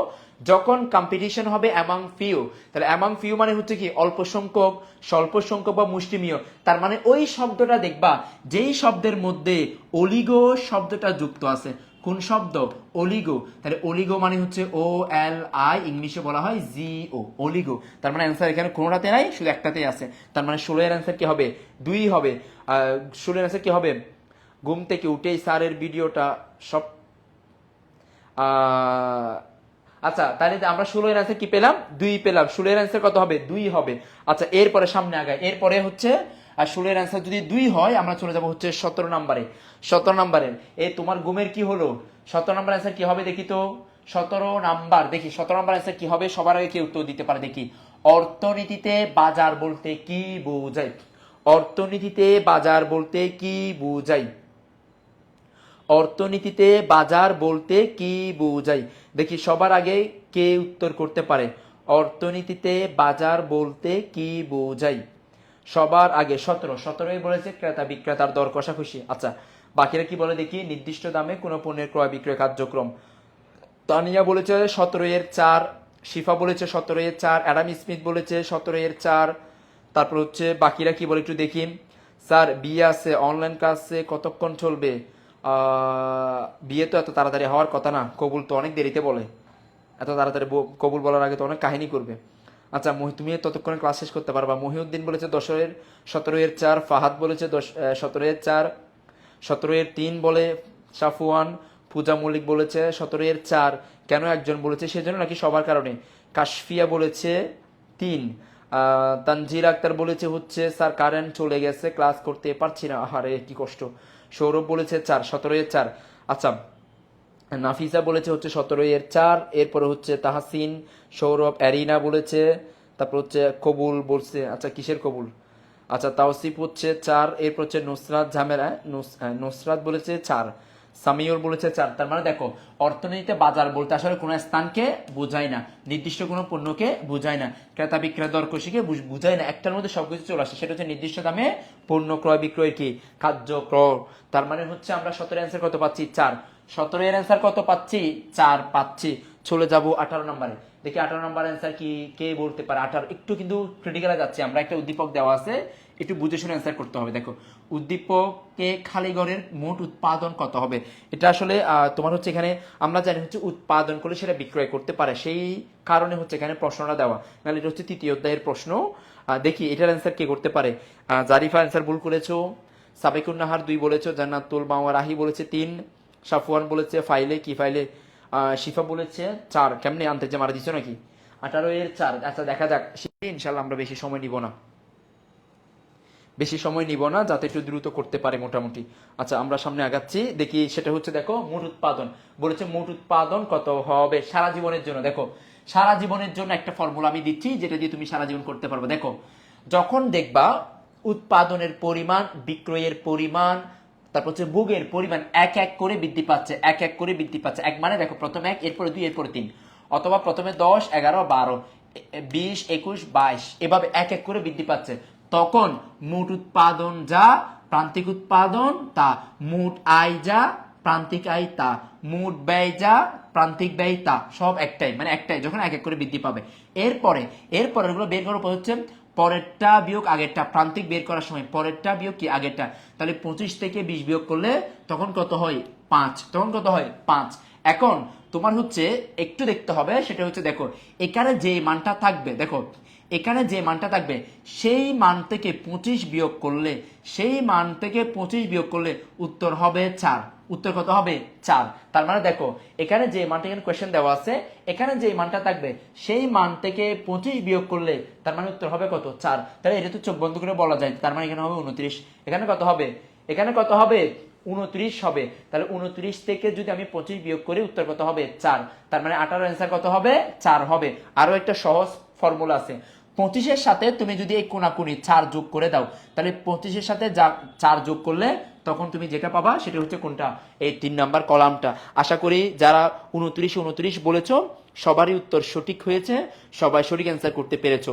Speaker 1: যখন কম্পিটিশন হবে অ্যামাং ফিউ, তাহলে অ্যামাং ফিউ মানে হচ্ছে কি অল্প সংখ্যক, স্বল্প সংখ্যক বা মুষ্টিমেয়। তার মানে ওই শব্দটা দেখবা যেই শব্দের মধ্যে অলিগো শব্দটা যুক্ত আছে। কোন শব্দ? অলিগো। তাহলে অলিগো মানে হচ্ছে OLI, ইংলিশে বলা হয় GO, অলিগো। তার মানে অ্যান্সার এখানে কোনোটাতে নাই, শুধু একটাতেই আছে। তার মানে 16 এর অ্যান্সার কি হবে? 2 হবে। 16 এর অ্যান্সার কি হবে? ঘুম থেকে উঠেই স্যারের ভিডিওটা সব আচ্ছা তাহলে আমরা 16 এর অ্যান্সার কি পেলাম? 2 পেলাম। 16 এর অ্যান্সার কত হবে? 2 হবে। আচ্ছা এরপরে সামনে আগায়, এরপরে হচ্ছে আর 16 এর অ্যান্সার যদি 2 হয় আমরা চলে যাব হচ্ছে 17 নম্বরে। 17 নম্বরের তোমার ঘুমের কি হলো? 17 নম্বর অ্যান্সার কি হবে দেখি তো? 17 নাম্বার দেখি 17 নাম্বার অ্যান্সার কি হবে, সবার আগে কে উত্তর দিতে পারে দেখি। অর্থনীতিতে বাজার বলতে কি বোঝায়? অর্থনীতিতে বাজার বলতে কি বোঝায়? অর্থনীতিতে বাজার বলতে কি বোঝায়? দেখি সবার আগে কে উত্তর করতে পারে। অর্থনীতিতে বাজার বলতে কি বোঝায়? সবার আগে 17 বলেছে ক্রেতা বিক্রেতার দর কষাকষি। আচ্ছা বাকিরা কি বলে দেখি? নির্দিষ্ট দামে কোনো পণ্যের ক্রয় বিক্রয় কার্যক্রম। তানিয়া বলেছে 17-4, শিফা বলেছে 17-4, অ্যাডাম স্মিথ বলেছে 17-4। তারপর হচ্ছে বাকিরা কি বলে একটু দেখি। স্যার বিয়ে আছে, অনলাইন ক্লাসে কতক্ষণ চলবে? বিয়ে তো এত তাড়াতাড়ি হওয়ার কথা না, কবুল তো অনেক দেরিতে বলে, এত তাড়াতাড়ি কবুল বলার আগে তো অনেক কাহিনী করবে। আচ্ছা তুমি ততক্ষণে ক্লাস শেষ করতে পারবা। মহিউদ্দিন বলেছে 17-4, ফাহাদ বলেছে 17-4, 17-3 বলে সাফওয়ান। পূজা মল্লিক বলেছে 17-4, কেন একজন বলেছে সেজন্য নাকি সবার কারণে? কাশফিয়া বলেছে 3। তানজির আক্তার বলেছে হচ্ছে স্যার কারেন্ট চলে গেছে, ক্লাস করতে পারছি না, আহারে কি কষ্ট। সৌরভ বলেছে 4, 17-4। আচ্ছা নাফিসা বলেছে হচ্ছে 17-4, এরপরে হচ্ছে তাহসিন, সৌরভ, অ্যারিনা বলেছে, তারপর হচ্ছে কবুল বলছে। আচ্ছা কিসের কবুল? আচ্ছা তাওসিফ হচ্ছে 4, এরপর হচ্ছে নুসরাত ঝামেলা, নুসরাত বলেছে 4, সামিউল বলেছে 4। তার মানে দেখো অর্থনীতিতে বাজার বলতে আসলে কোনো স্থানকে বোঝায় না, নির্দিষ্ট কোনো পণ্যকে বোঝায় না, ক্রেতা বিক্রেতা দর কষিকে বোঝায় না, একটার মধ্যে সবকিছু চলে আসে, সেটা হচ্ছে নির্দিষ্ট দামে পণ্য ক্রয় বিক্রয় কি কার্যক্রম। তার মানে হচ্ছে আমরা 17 অ্যান্সার কত পাচ্ছি? 4। 17 এর অ্যান্সার কত পাচ্ছি? 4 পাচ্ছি। চলে যাব 18 নম্বরে, দেখি 18 নম্বর অ্যান্সার কি কে বলতে পারে। 18 একটু কিন্তু ক্রিটিক্যালে যাচ্ছে আমরা, একটা উদ্দীপক দেওয়া আছে, একটু বুঝে শুনে অ্যান্সার করতে হবে। দেখো উদ্দীপকে খালি ঘরের মোট উৎপাদন কত হবে? এটা আসলে তোমার হচ্ছে এখানে আমরা জানি হচ্ছে উৎপাদন করলে সেটা বিক্রয় করতে পারে, সেই কারণে হচ্ছে এখানে প্রশ্নটা দেওয়া, নাহলে এটা হচ্ছে তৃতীয় অধ্যায়ের প্রশ্ন। দেখি এটার অ্যান্সার কে করতে পারে। জারিফা অ্যান্সার ভুল করেছো, সাবেকুন নাহার 2 বলেছো, জান্নাতুল মাওয়া রাহি বলেছে 3, সাফওয়ান বলেছে ফাইলে কি ফাইলে, শিফা বলেছে 4। কেমনে আনতে যে মারা দিছো নাকি? 18 এর 4। আচ্ছা দেখা যাক, ইনশাল্লাহ আমরা বেশি সময় নিব না, বেশি সময় নিব না, যাতে একটু দ্রুত করতে পারে মোটামুটি। আচ্ছা আমরা সামনে আগাচ্ছি, দেখি সেটা হচ্ছে দেখো মোট উৎপাদন বলেছে, মোট উৎপাদন কত হবে সারা জীবনের জন্য। দেখো সারা জীবনের জন্য একটা ফর্মুলা আমি দিচ্ছি, যেটা দিয়ে তুমি সারা জীবন করতে পারবে। দেখো যখন দেখবা উৎপাদনের পরিমাণ, বিক্রয়ের পরিমাণ, তারপর হচ্ছে ভোগের পরিমাণ এক এক করে বৃদ্ধি পাচ্ছে, এক এক করে বৃদ্ধি পাচ্ছে। এক মানে দেখো প্রথমে 1, এরপরে 2, এরপরে 3, অথবা প্রথমে 10, 11, 12, 20, 21, 22, এভাবে এক এক করে বৃদ্ধি পাচ্ছে। তখন মোট উৎপাদন যা, প্রান্তিক উৎপাদন তা, মোট আয় যা, প্রান্তিক আয় তা, মোট ব্যয় যা, প্রান্তিক ব্যয় তা, সব একটাই, মানে একটাই যখন এক এক করে বৃদ্ধি পাবে। এরপরে এগুলো বের করার পর হচ্ছে পরেরটা বিয়োগ আগেরটা, প্রান্তিক বের করার সময় পরেরটা বিয়োগ কি আগেরটা। তাহলে 25 থেকে 20 বিয়োগ করলে তখন কত হয় 5, তখন কত হয় 5। এখন তোমার হচ্ছে একটু দেখতে হবে, সেটা হচ্ছে দেখো এখানে যে মানটা থাকবে, দেখো এখানে যে মানটা থাকবে সেই মান থেকে 25 বিয়োগ করলে, সেই মান থেকে 25 বিয়োগ করলে উত্তর হবে 4। উত্তর কত হবে 4। তার মানে দেখো এখানে যে মানটা, এখানে কোয়েশ্চেন দেওয়া আছে, এখানে যে মানটা থাকবে সেই মান থেকে 25 বিয়োগ করলে তার মানে উত্তর হবে কত 4। তাহলে এটা তো চোখ বন্ধ করে বলা যায়, তার মানে এখানে হবে 29। এখানে কত হবে, এখানে কত হবে 29 হবে। তাহলে 29 থেকে যদি আমি 25 বিয়োগ করি উত্তর কত হবে 4। তার মানে 18 অ্যান্সার কত হবে 4 হবে। আরো একটা সহজ ফর্মুলা আছে, 25-এর সাথে তুমি যদি এই কোনাকুনি 4 যোগ করে দাও, তাহলে 25-এর সাথে 4 যোগ করলে তখন তুমি যেটা পাবা সেটা হচ্ছে কোনটা, এই 3 নাম্বার কলামটা। আশা করি যারা 29 বলেছো সবারই উত্তর সঠিক হয়েছে, সবাই সঠিক অ্যান্সার করতে পেরেছো।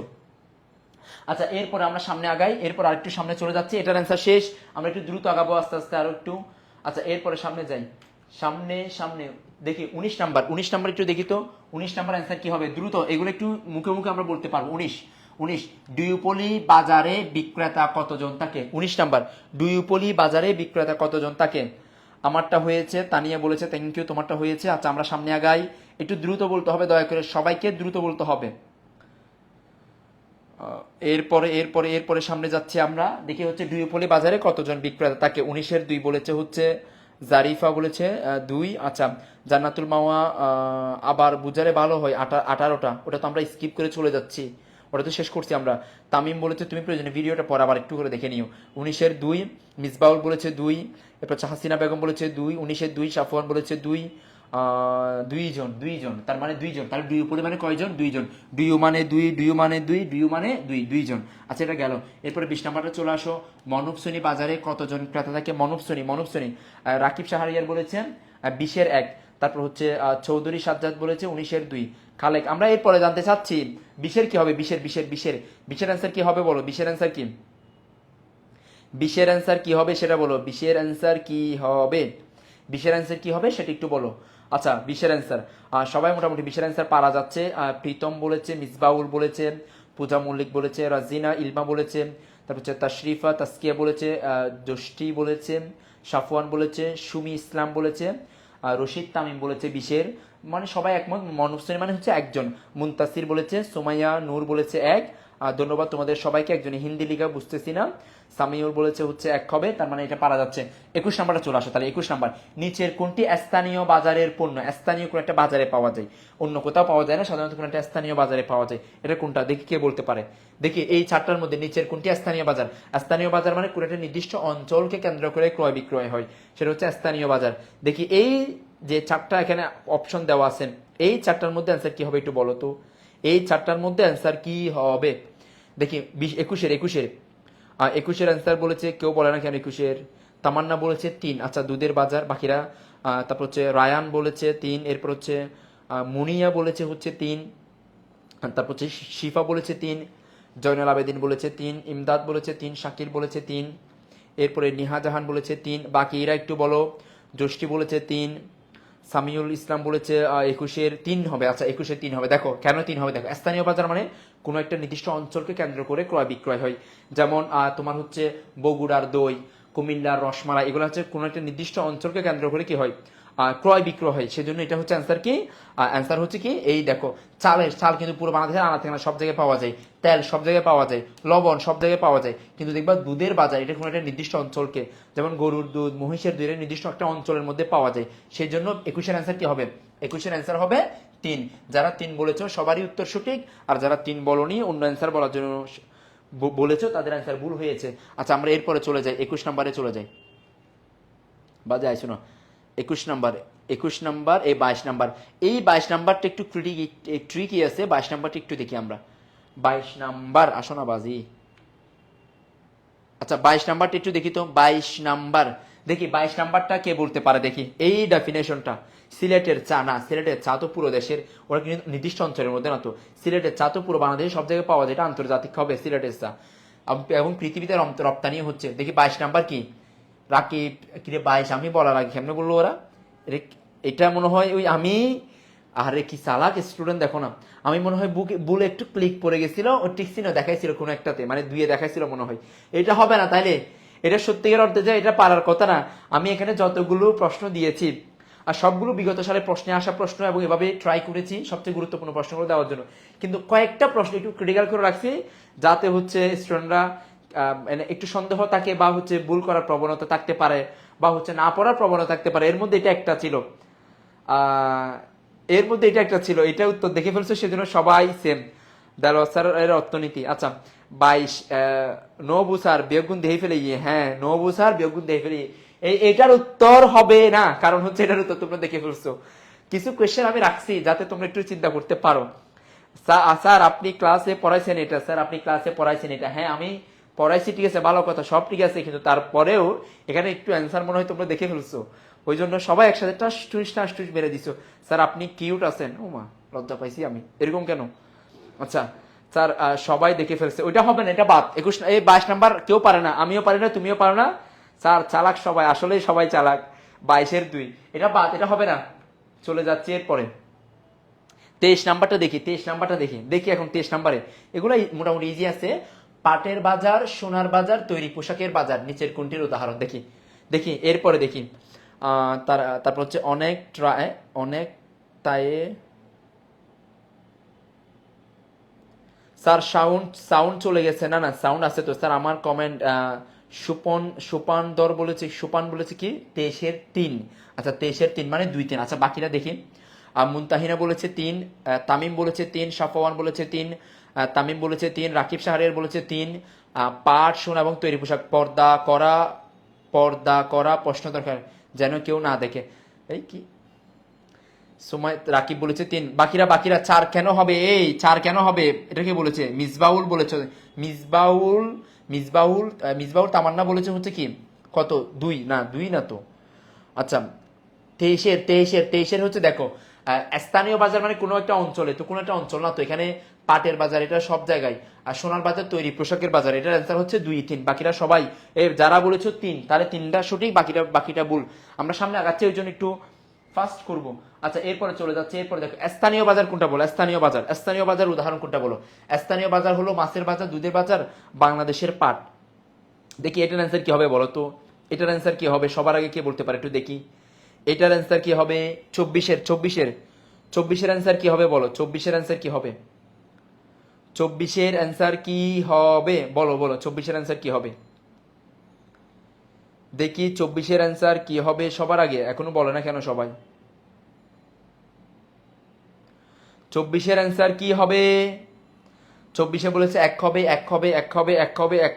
Speaker 1: আচ্ছা এরপর আমরা সামনে আগাই, এরপর আরেকটু সামনে চলে যাচ্ছি, এটার অ্যান্সার শেষ, আমরা একটু দ্রুত আগাবো আস্তে আস্তে আরো একটু। আচ্ছা এরপরে সামনে যাই, সামনে সামনে দেখি 19 নাম্বার একটু দেখি তো 19 নাম্বার অ্যান্সার কি হবে দ্রুত, এগুলো একটু মুখে মুখে আমরা বলতে পারবো। 19 ডিউপলি বাজারে বিক্রেতা কতজন থাকে। 19 নাম্বার ডিউপলি বাজারে বিক্রেতা কতজন থাকে। আমারটা হয়েছে, তানিয়া বলেছে থ্যাংক ইউ, তোমারটা হয়েছে। আচ্ছা আমরা সামনে আগাই, একটু দ্রুত বলতে হবে, দয়া করে সবাইকে দ্রুত বলতে হবে। এরপরে এরপরে এরপরে সামনে যাচ্ছি আমরা, দেখি হচ্ছে ডিউপলি বাজারে কতজন বিক্রেতা থাকে। 19-এর 2 বলেছে হচ্ছে জারিফা বলেছে 2। আচ্ছা জান্নাতুল মাওয়া আবার বুঝারে ভালো হয় 18টা, ওটা তো আমরা স্কিপ করে চলে যাচ্ছি, ওটা তো শেষ করছি আমরা। তামিম বলেছে তুমি প্রয়োজনে ভিডিওটা পর আবার একটু করে দেখে নিও। 19-এর 2 মিসবাউল বলেছে 2, এরপর হাসিনা বেগম বলেছে 2। 19-এর 2 সাফওয়ান বলেছে 2। দুইজন, তার মানে 2 জন, তাহলে দুই উপরে মানে কয়জন 2 জন, দুই মানে 2, দুই মানে 2, দুই মানে 2, 2 জন। আচ্ছা এটা গেল। এরপরে 20 নাম্বারটা চলে আসো, মনবশ্রেণী বাজারে কতজন ক্রেতা থাকে। মনবশ্রেণী রাকিব শাহরিয়ার বলেছেন 20-এর 1। তারপর হচ্ছে চৌধুরী সাজ্জাদ বলেছে 19-এর 2। খালেক আমরা এরপরে জানতে চাচ্ছি 20-এর কি হবে, 20-এর অ্যান্সার কি হবে বলো, 20-এর অ্যান্সার কি, 20-এর অ্যান্সার কি হবে সেটা বলো, 20-এর অ্যান্সার কি হবে, 20-এর অ্যান্সার কি হবে সেটা একটু বলো। আচ্ছা 20-এর অ্যান্সার সবাই মোটামুটি 20-এর অ্যান্সার পারা যাচ্ছে। প্রীতম বলেছে, মিসবাউল বলেছে, পূজা মল্লিক বলেছে, রাজিনা ইলমা বলেছে, তারপর হচ্ছে তাশরিফা তাসকিয়া বলেছে, জষ্টি বলেছে, সাফওয়ান বলেছে, সুমি ইসলাম বলেছে, রশিদ তামিম বলেছে 20-এর, মানে সবাই একমত। মনবশ্রেণী মানে হচ্ছে একজন। মুনতাসির বলেছে, সোমাইয়া নূর বলেছে 1। ধন্যবাদ তোমাদের সবাইকে, একজনে হিন্দি লিখা বুঝতেছি না। সামিউল বলেছে হচ্ছে 1 হবে, তার মানে এটা পারা যাচ্ছে। 21 নাম্বারটা চলে আসে, তাহলে 21 নাম্বার নিচের কোনটি স্থানীয় বাজারের পণ্য। স্থানীয় কোন একটা বাজারে পাওয়া যায়, অন্য কোথাও পাওয়া যায় না, সাধারণত কোন একটা স্থানীয় বাজারে পাওয়া যায়। এটা কোনটা দেখি কে বলতে পারে। দেখি এই 4টার মধ্যে নিচের কোনটি স্থানীয় বাজার। স্থানীয় বাজার মানে কোন একটা নির্দিষ্ট অঞ্চলকে কেন্দ্র করে ক্রয় বিক্রয় হয়, সেটা হচ্ছে স্থানীয় বাজার। দেখি এই যে 4টা এখানে অপশন দেওয়া আছে, এই 4টার মধ্যে অ্যান্সার কি হবে একটু বলো তো, এই 4টার মধ্যে অ্যান্সার কি হবে। দেখি 21-এর অ্যান্সার বলেছে কেউ বলে না কেন 21-এর। তামান্না বলেছে 3। আচ্ছা দুধের বাজার বাকিরা। তারপর হচ্ছে রায়ান বলেছে 3, এরপর হচ্ছে মুনিয়া বলেছে হচ্ছে 3, তারপর হচ্ছে শিফা বলেছে 3, জয়নাল আবেদিন বলেছে 3, ইমদাদ বলেছে 3, শাকির বলেছে 3, এরপরে নিহা জাহান বলেছে 3, বাকিরা একটু বলো। জষ্টি বলেছে 3, সামিউল ইসলাম বলেছে 21-এর 3 হবে। আচ্ছা 21-এর 3 হবে, দেখো কেন 3 হবে, দেখো স্থানীয় বাজার মানে কোনো একটা নির্দিষ্ট অঞ্চলকে কেন্দ্র করে ক্রয় বিক্রয় হয়। যেমন তোমার হচ্ছে বগুড়ার দই, কুমিল্লার রসমালাই, এগুলো হচ্ছে কোনো একটা নির্দিষ্ট অঞ্চলকে কেন্দ্র করে কি হয় ক্রয় বিক্রয় হয়, সেজন্য এটা হচ্ছে অ্যান্সার কি, অ্যান্সার হচ্ছে কি এই দেখো, চাল কিন্তু পুরো বাংলাদেশের আনা থেকে সব জায়গায় পাওয়া যায়, তেল সব জায়গায় পাওয়া যায়, লবণ সব জায়গায় পাওয়া যায়, কিন্তু দেখবা দুধের বাজার এটা কোনো একটা নির্দিষ্ট অঞ্চলকে, যেমন গরুর দুধ, মহিষের দুধের নির্দিষ্ট একটা অঞ্চলের মধ্যে পাওয়া যায়, সেই জন্য 21-এর অ্যান্সার কি হবে, 21-এর অ্যান্সার হবে 3। যারা 3 বলেছো সবারই উত্তর সঠিক, আর যারা 3 বলনি অন্য অ্যান্সার বলার জন্য বলেছো তাদের অ্যান্সার ভুল হয়েছে। আচ্ছা আমরা এরপরে চলে যাই, 21 নম্বরে চলে যাই, বাজে আইসো না, 21 নাম্বার এই 22 নাম্বার, এই 22 নাম্বারটা একটু ট্রিকি আছে, 22 নাম্বারটা একটু দেখি আমরা, 22 নাম্বার আসো না বাজি। আচ্ছা 22 নাম্বারটা একটু দেখি তো, 22 নাম্বার দেখি 22 নাম্বারটা কে বলতে পারে দেখি, এই ডেফিনেশনটা, সিলেটের চা না, সিলেটের চা তো পুরো দেশের, ওরা কিন্তু নির্দিষ্ট অঞ্চলের মধ্যে না তো, সিলেটের চা তো পুরো বাংলাদেশে সব জায়গায় পাওয়া যায়, এটা আন্তর্জাতিক হবে সিলেটের চা, এবং পৃথিবীতে রপ্তানি হচ্ছে। দেখি 22 নাম্বার কি, রাকিব কিরে 22 আমি বলার আগে কেমনে বললো ওরা, এটা মনে হয় ওই আমি, আরে কি চালাক স্টুডেন্ট দেখো না, আমি মনে হয় বুলে একটু ক্লিক পড়ে গেছিল, ও টিকসিন দেখাইছিল কোনো একটাতে, মানে 2-এ দেখাইছিল মনে হয়, এটা হবে না তাইলে, এটা সত্যিকার অর্থে যে এটা পারার কথা না। আমি এখানে যতগুলো প্রশ্ন দিয়েছি আর সবগুলো বিগত সালে প্রশ্নে আসা প্রশ্ন, এবং এভাবে ট্রাই করেছি সবচেয়ে গুরুত্বপূর্ণ প্রশ্নগুলো দেওয়ার জন্য, কিন্তু কয়েকটা প্রশ্ন একটু ক্রিটিক্যাল করে রাখছি, যাতে হচ্ছে স্টুডেন্টরা একটু সন্দেহ থাকে, বা হচ্ছে ভুল করার প্রবণতা থাকতে পারে, বা হচ্ছে না পড়ার প্রবণতা থাকতে পারে, এর মধ্যে এটা একটা ছিল, এর মধ্যে এটা একটা ছিল, এটা উত্তর দেখে ফেলছো সেজন্য সবাই সেম। দেলোয়ার স্যারের অর্থনীতি, আচ্ছা 22 নবু স্যার বিয়োগুণ দেখে ফেলে গিয়ে, হ্যাঁ নবু স্যার বিয়োগুণ দেখে ফেলে, এটার উত্তর হবে না, কারণ হচ্ছে এটার উত্তর তোমরা দেখে ফেলছো। কিছু কোয়েশ্চেন আমি রাখছি যাতে তোমরা একটু চিন্তা করতে পারো। স্যার আপনি ক্লাসে পড়াইছেন এটা, স্যার আপনি ক্লাসে পড়াইছেন এটা, হ্যাঁ আমি পড়াইছি ঠিক আছে, ভালো কথা, সব ঠিক আছে, কিন্তু তারপরেও এখানে একটু অ্যান্সার মনে হয় তোমরা দেখে ফেলছো, ওই জন্য সবাই একসাথে টাস মেরে দিছো। স্যার আপনি কিউট আছেন, ও মা লজ্জা পাইছি আমি, এরকম কেন? আচ্ছা স্যার সবাই দেখে ফেলছে, ওইটা হবে না, এটা বাদ। 22 নাম্বার কেউ পারে না, আমিও পারি না, তুমিও পারো না, স্যার চালাক সবাই, আসলে সবাই চালাক, 22-এর 2 এটা বাদ, এটা হবে না। চলে যাচ্ছে এরপরে 23 নাম্বারটা দেখি, 23 নাম্বারটা দেখি এখন 23 নাম্বারে, এগুলো মোটামুটি ইজি আছে। পাটের বাজার, সোনার বাজার, তৈরি পোশাকের বাজার, নিচের কোনটির উদাহরণ, দেখি এরপরে দেখি। তারপর হচ্ছে অনেক তায়ে, স্যার সাউন্ড চলে গেছে, না না সাউন্ড আছে তো স্যার, আমার কমেন্ট সুপান বলেছে কি 23-এর 3, আচ্ছা 23-এর 3 মানে 2-3, আচ্ছা বাকিরা দেখি। মুনতাহিনা বলেছে 3, তামিম বলেছে 3, সাফওয়ান বলেছে 3, তামিম বলেছে 3, রাকিব শাহরিয়ার বলেছে 3, পাট সোনা এবং তৈরি পোশাক, পর্দা করা প্রশ্ন দরকার যেন কেউ না দেখে, এই কি সময়, রাকিব বলেছে 3, বাকিরা 4 কেন হবে, এই 4 কেন হবে, এটা কি বলেছে, মিসবাউল বলেছে, মিসবাউল তামান্না বলেছে হচ্ছে কি কত, 2 না, 2 না তো। আচ্ছা 23-এর হচ্ছে দেখো, স্থানীয় বাজার মানে কোনো একটা অঞ্চলে, তো কোনো একটা অঞ্চল না তো, এখানে পাটের বাজার এটা সব জায়গায়, আর সোনার বাজার তৈরি পোশাকের বাজার, এটার অ্যান্সার হচ্ছে 2-3, বাকিরা সবাই যারা বলেছো 3 তাহলে 3টা সঠিক, বাকিটা ভুল। আমরা সামনে আগাচ্ছি ওই জন্য একটু ফাস্ট করব। আচ্ছা এরপরে চলে যাচ্ছে, এরপরে দেখো স্থানীয় বাজার কোনটা বলো, স্থানীয় বাজার উদাহরণ কোনটা বলো। স্থানীয় বাজার হলো মাছের বাজার, দুধের বাজার, বাংলাদেশের পাট। দেখি এটার অ্যান্সার কি হবে বলো তো, এটার অ্যান্সার কি হবে সবার আগে কে বলতে পারে একটু দেখি, এটার অ্যান্সার কি হবে, 24-এর অ্যান্সার কি হবে বলো, 24-এর অ্যান্সার কি হবে, 24-এর অ্যান্সার কি হবে বলো, 24-এর অ্যান্সার কি হবে দেখি, 24-এর অ্যান্সার কি হবে সবার আগে, এখনো বলে না কেন সবাই, 24-এর অ্যান্সার কি হবে, 24-এ বলেছে এক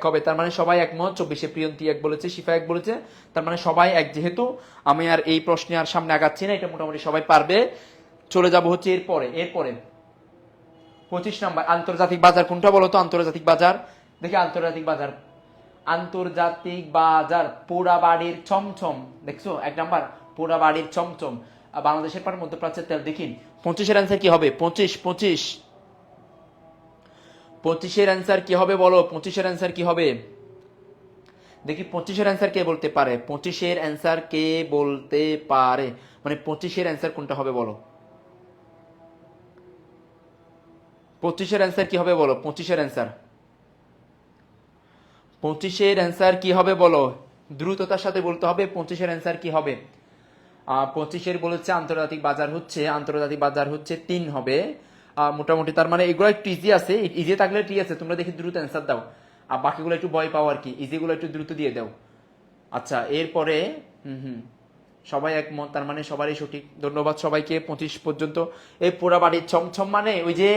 Speaker 1: হবে, তার মানে সবাই একমত। 24-এ প্রিয়ন্তী 1 বলেছে, শিফা 1 বলেছে, তার মানে সবাই এক, যেহেতু আমি আর এই প্রশ্নে আর সামনে আগাচ্ছি না, এটা মোটামুটি সবাই পারবে। চলে যাব হচ্ছে এরপরে 25 নাম্বার, আন্তর্জাতিক বাজার কোনটা বলো তো, আন্তর্জাতিক বাজার দেখি, আন্তর্জাতিক বাজার পোড়া বাড়ির চমচম, দেখছো 1 নাম্বার পোড়া বাড়ির চমচম, বাংলাদেশের পর মধ্যপ্রাচ্যের তেল, দেখি 25-এর অ্যান্সার কি হবে, 25-এর অ্যান্সার কি হবে বলো, 25-এর অ্যান্সার কি হবে দেখি, 25-এর অ্যান্সার কে বলতে পারে, 25-এর অ্যান্সার কে বলতে পারে, মানে 25-এর অ্যান্সার কোনটা হবে বলো, 25-এর অ্যান্সার কি হবে বলো, 25-এর অ্যান্সার কি হবে বলো, দ্রুততার সাথে বলতে হবে 25-এর অ্যান্সার কি হবে। 25-এর বলেছে আন্তর্জাতিক বাজার হচ্ছে, 3 হবে। মোটামুটি তার মানে এগুলো একটু ইজি আছে, ইজি থাকলে ঠিক আছে, তোমরা দেখি দ্রুত অ্যান্সার দাও, আর বাকিগুলো একটু ভয় পাও আর কি, ইজিগুলো একটু দ্রুত দিয়ে দাও। আচ্ছা এরপরে সবাই একমত, তার মানে সবারই সঠিক। ধন্যবাদ সবাইকে। 25 পর্যন্ত এই পুরা বাড়ির ছমছম, মানে ওই যে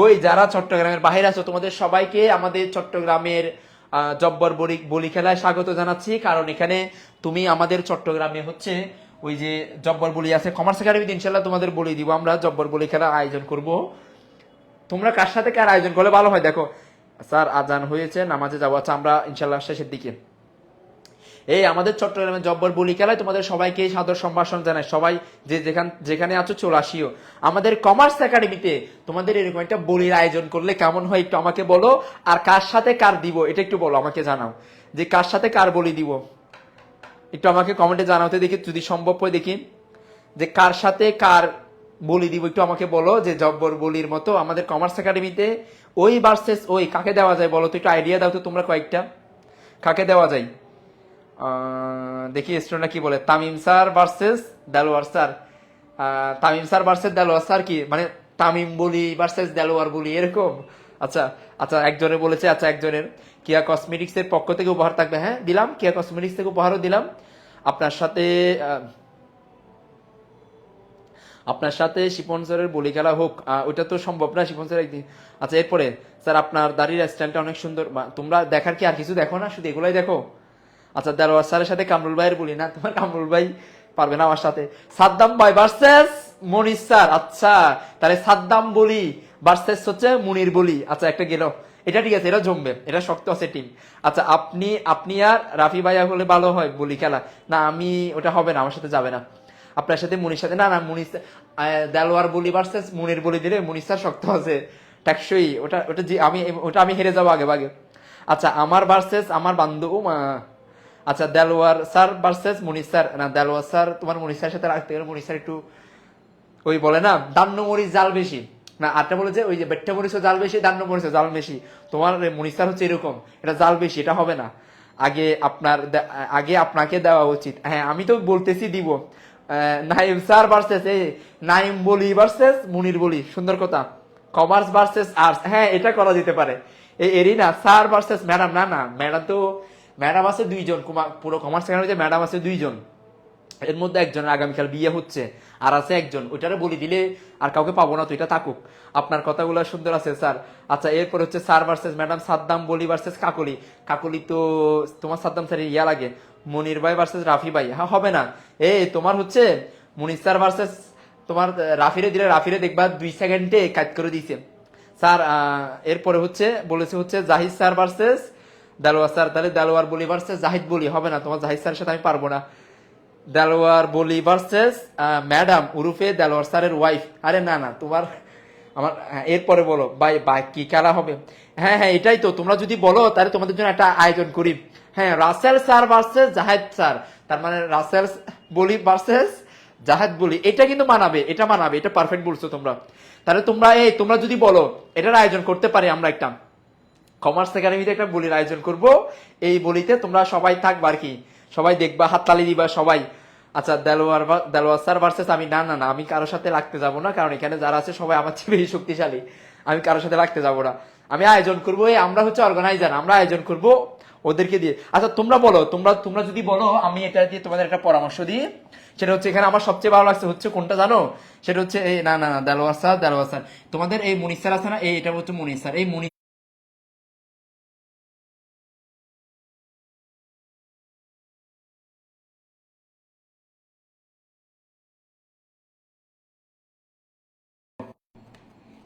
Speaker 1: ওই যারা চট্টগ্রামের বাইরে আছো তোমাদের সবাইকে আমাদের চট্টগ্রামের জব্বর বলি বলি খেলায় স্বাগত জানাচ্ছি, কারণ এখানে তুমি আমাদের চট্টগ্রামে হচ্ছে ওই যে জব্বর বলি আছে, কমার্স একাডেমিতে ইনশাল্লাহ তোমাদের বলি দিব, আমরা জব্বর বলি খেলা আয়োজন করব। তোমরা কার সাথে কার আয়োজন করলে ভালো হয় দেখো। স্যার আজান হয়েছে, নামাজে যাবো। আচ্ছা আমরা ইনশাল্লাহ শেষের দিকে এই আমাদের চট্টগ্রামের জব্বর বলি খেলায় তোমাদের সবাইকে সাদর সম্ভাষণ জানাই। সবাই যে যেখানে আছো চলে আসিও আমাদের কমার্স একাডেমিতে। তোমাদের এরকম একটা বলির আয়োজন করলে কেমন হয় একটু আমাকে বলো, আর কার সাথে কার দিব এটা একটু বলো, আমাকে জানাও যে কার সাথে কার বলি দিব, একটু আমাকে কমেন্টে জানাতে দেখি, যদি সম্ভব হয় দেখি যে কার সাথে কার বলি দিব, একটু আমাকে বলো যে জব্বর বলির মতো আমাদের কমার্স একাডেমিতে ওই ভার্সেস ওই কাকে দেওয়া যায় বলো তো, একটু আইডিয়া দাও তো তোমরা কয়েকটা, কাকে দেওয়া যায়। দেখি স্টুডেন্টরা কি বলে। Tamim sir versus Delwar sir, Tamim sir versus Delwar sir, কি মানে তামিম বলি ভার্সেস দেলোয়ার বলি এরকম। আচ্ছা আচ্ছা একজনের বলেছে, আচ্ছা একজনের কিয়া কসমেটিক্স এর পক্ষ থেকে উপহার থাকবে, হ্যাঁ দিলাম, কিয়া কসমেটিক্স থেকে উপহারও দিলাম। আপনার সাথে আপনার সাথে শিপন স্যারের বলি খেলা হোক, ওইটা তো সম্ভব না শিপন স্যার একদিন। আচ্ছা এরপরে স্যার আপনার দাড়ির স্টাইলটা অনেক সুন্দর, তোমরা দেখার কি আর কিছু দেখো না, শুধু এগুলাই দেখো। আচ্ছা দেলোয়ার স্যারের সাথে কামরুল ভাইয়ের বলি না, তোমার কামরুল ভাই পারবে না আমার সাথে। সাদ্দাম ভাই ভার্সেস মনির স্যার, আচ্ছা তাহলে সাদ্দাম বলি ভার্সেস হচ্ছে মুনির বলি। আচ্ছা একটা গেল, এটা ঠিক আছে, এটা জমবে, এটা শক্ত আছে টিম। আচ্ছা আপনি আপনি আর রাফি ভাইয়া হলে ভালো হয় বলি খেলা, না আমি ওটা হবে না, আমার সাথে যাবে না। আপনার সাথে মুনির সাথে, না না মুনির দেলোয়ার বলি ভার্সেস মুনির বলি দিলে মুনির স্যার শক্ত আছে, টেকসই, ওটা ওটা ওটা আমি হেরে যাবো আগে ভাগে। আচ্ছা আমার ভার্সেস আমার বান্ধব, আচ্ছা দেলোয়ার স্যার ভার্সেস মুনির স্যার, না দেলোয়ার স্যার তোমার মুনির স্যারের সাথে রাখতে গেলে মুনির স্যার একটু ওই বলে না দান্ন মরিচ জাল বেশি, না আটটা বলেছে ওই যে বেট্টা মরিচও জাল বেশি, দান্ন মরিচও জাল বেশি, তোমার মুনির স্যার হচ্ছে এরকম, এটা জাল বেশি, এটা হবে না। আগে আগে আপনাকে দেওয়া উচিত, হ্যাঁ আমি তো বলতেছি দিব। নাইম স্যার ভার্সেস নাইম বলি ভার্সেস মুনির বলি, সুন্দর কথা। কমার্স ভার্সেস আর্টস, হ্যাঁ এটা করা যেতে পারে। এরই না স্যার ভার্সেস ম্যাডাম, না না ম্যাডাম তো, ম্যাডাম আছে 2 জন, পুরো কমার্স একাডেমিতে ম্যাডাম আছে 2 জন, এর মধ্যে একজনের আগামীকাল বিয়ে হচ্ছে, আর আছে একজন, ওইটারে বলি দিলে আর কাউকে পাবো না তো, এটা থাকুক। আপনার কথাগুলো সুন্দর আছে স্যার। আচ্ছা এরপর হচ্ছে স্যার ভার্সেস ম্যাডাম, সাদ্দাম বলি ভার্সেস কাকলি, কাকলি তো তোমার সাদ্দাম স্যার ইয়া লাগে। মনির ভাই ভার্সেস রাফি ভাই, হ্যাঁ হবে না। তোমার হচ্ছে মনির স্যার ভার্সেস তোমার রাফিরে দিলে, রাফিরে দেখবা 2 সেকেন্ডে কাজ করে দিয়েছে স্যার। এরপরে হচ্ছে বলেছে হচ্ছে Zahid sir versus Delwar sir, তাহলে দেলোয়ার বলি ভার্সেস জাহিদ বলি, হবে না, তোমার জাহিদ স্যারের সাথে আমি পারবো না। দেলোয়ার বলি ভার্সেস ম্যাডাম উরুফে দেলোয়ার স্যারের ওয়াইফ, আরে না না তোমার আমার, এরপরে বলো ভাই ভাই কি খেলা হবে। হ্যাঁ হ্যাঁ এটাই তো, তোমরা যদি বলো তাহলে তোমাদের জন্য একটা আয়োজন করি। হ্যাঁ Rasel sir versus Zahed sir, তার মানে রাসেল বলি ভার্সেস জাহেদ বলি, এটা কিন্তু মানাবে, এটা মানাবে, এটা পারফেক্ট বলছো তোমরা। তাহলে তোমরা যদি বলো এটার আয়োজন করতে পারি আমরা একটা কমার্স একাডেমিতে একটা বলির আয়োজন করব, এই বলিতে তোমরা সবাই থাকবা আর কি, সবাই দেখবা, হাততালি দিবা সবাই। আচ্ছা দেলোয়ার স্যার ভার্সেস আমি, না না না আমি কারোর সাথে লাগতে যাব না, কারণ এখানে যারা আছে সবাই আমার চেয়ে বেশি শক্তিশালী, আমি কারোর সাথে লাগতে যাব না। আমি আয়োজন করবো, আমরা হচ্ছে অর্গানাইজার, আমরা আয়োজন করব ওদেরকে দিয়ে। আচ্ছা তোমরা বলো, তোমরা যদি বলো আমি এটা দিয়ে তোমাদের একটা পরামর্শ দিই, সেটা হচ্ছে এখানে আমার সবচেয়ে ভালো লাগছে হচ্ছে কোনটা জানো, সেটা হচ্ছে এই না না না দেলোয়ার স্যার তোমাদের এই মুনির স্যার আছে না, এটা হচ্ছে মুনির স্যার, এই মুনির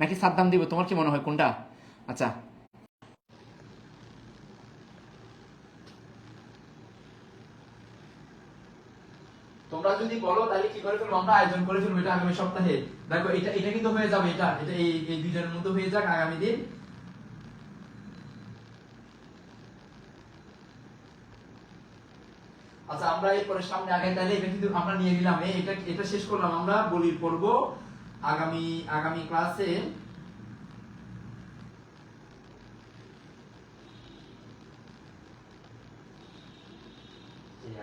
Speaker 1: নাকি সাদ্দাম দিব, তোমার কি মনে হয় কোনটা? আচ্ছা তোমরা যদি বলো তাহলে কি করে ফেলবো, আমরা আয়োজন করে ফেলবো এটা আগামী সপ্তাহে। দেখো এটা এটা কিন্তু হয়ে যাবে, এটা এটা এই 2 জনের মধ্যে হয়ে যাক আগামী দিন। আচ্ছা আমরা এরপরে সামনে আগে তাহলে এটা কিন্তু আমরা নিয়ে নিলাম, এটা এটা শেষ করলাম, আমরা বলির পর্ব আগামী আগামী ক্লাসে।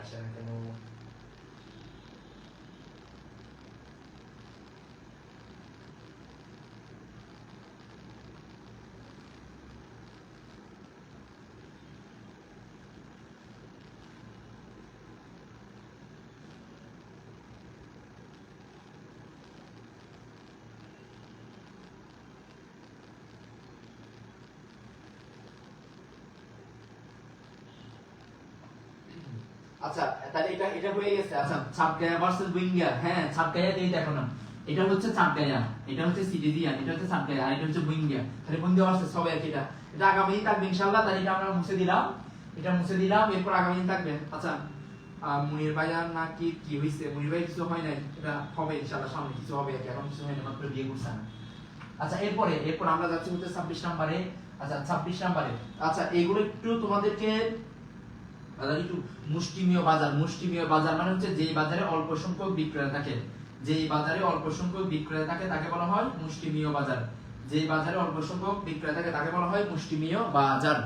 Speaker 1: আসে না কেন আচ্ছা তাহলে এটা এটা হয়ে গেছে। আচ্ছা ছাপগায়া ভার্সেস বুইঙ্গা, হ্যাঁ ছাপগায়া দিয়ে দেখো না, এটা হচ্ছে ছাপগায়া, এটা হচ্ছে সিটিজিয়ান, এটা হচ্ছে ছাপগায়া, আর এটা হচ্ছে বুইঙ্গা। তাহলে বুইঙ্গা ভার্সেস সবাই একই, এটা আগামী দিন থাকবে ইনশাআল্লাহ। তাহলে এটা আমরা মুছে দিলাম, এটা মুছে দিলাম, এরপর আগামী দিন থাকবে। আচ্ছা মুনির ভাইয়ার না কি কি হইছে, মুনির ভাই কিছু হয় নাই, এটা হবে ইনশাআল্লাহ, সামনে কিছু হবে, এখন কিছু হয় না, মাত্র বিয়ে করছে না। আচ্ছা এরপর আমরা যাচ্ছি হচ্ছে 26 নম্বরে। আচ্ছা 26 নম্বরে, আচ্ছা এগুলো একটু তোমাদেরকে একটু মুষ্টিমেয় বাজার, মুষ্টিমেয় বাজার মানে হচ্ছে যেই বাজারে অল্প সংখ্যক বিক্রেতা থাকে, যেই বাজারে অল্প সংখ্যক বিক্রেতা থাকে তাকে বলা হয় মুষ্টিমেয় বাজার, যেই বাজারে অল্প সংখ্যক বিক্রেতা থাকে তাকে বলা হয় মুষ্টিমেয় বাজার।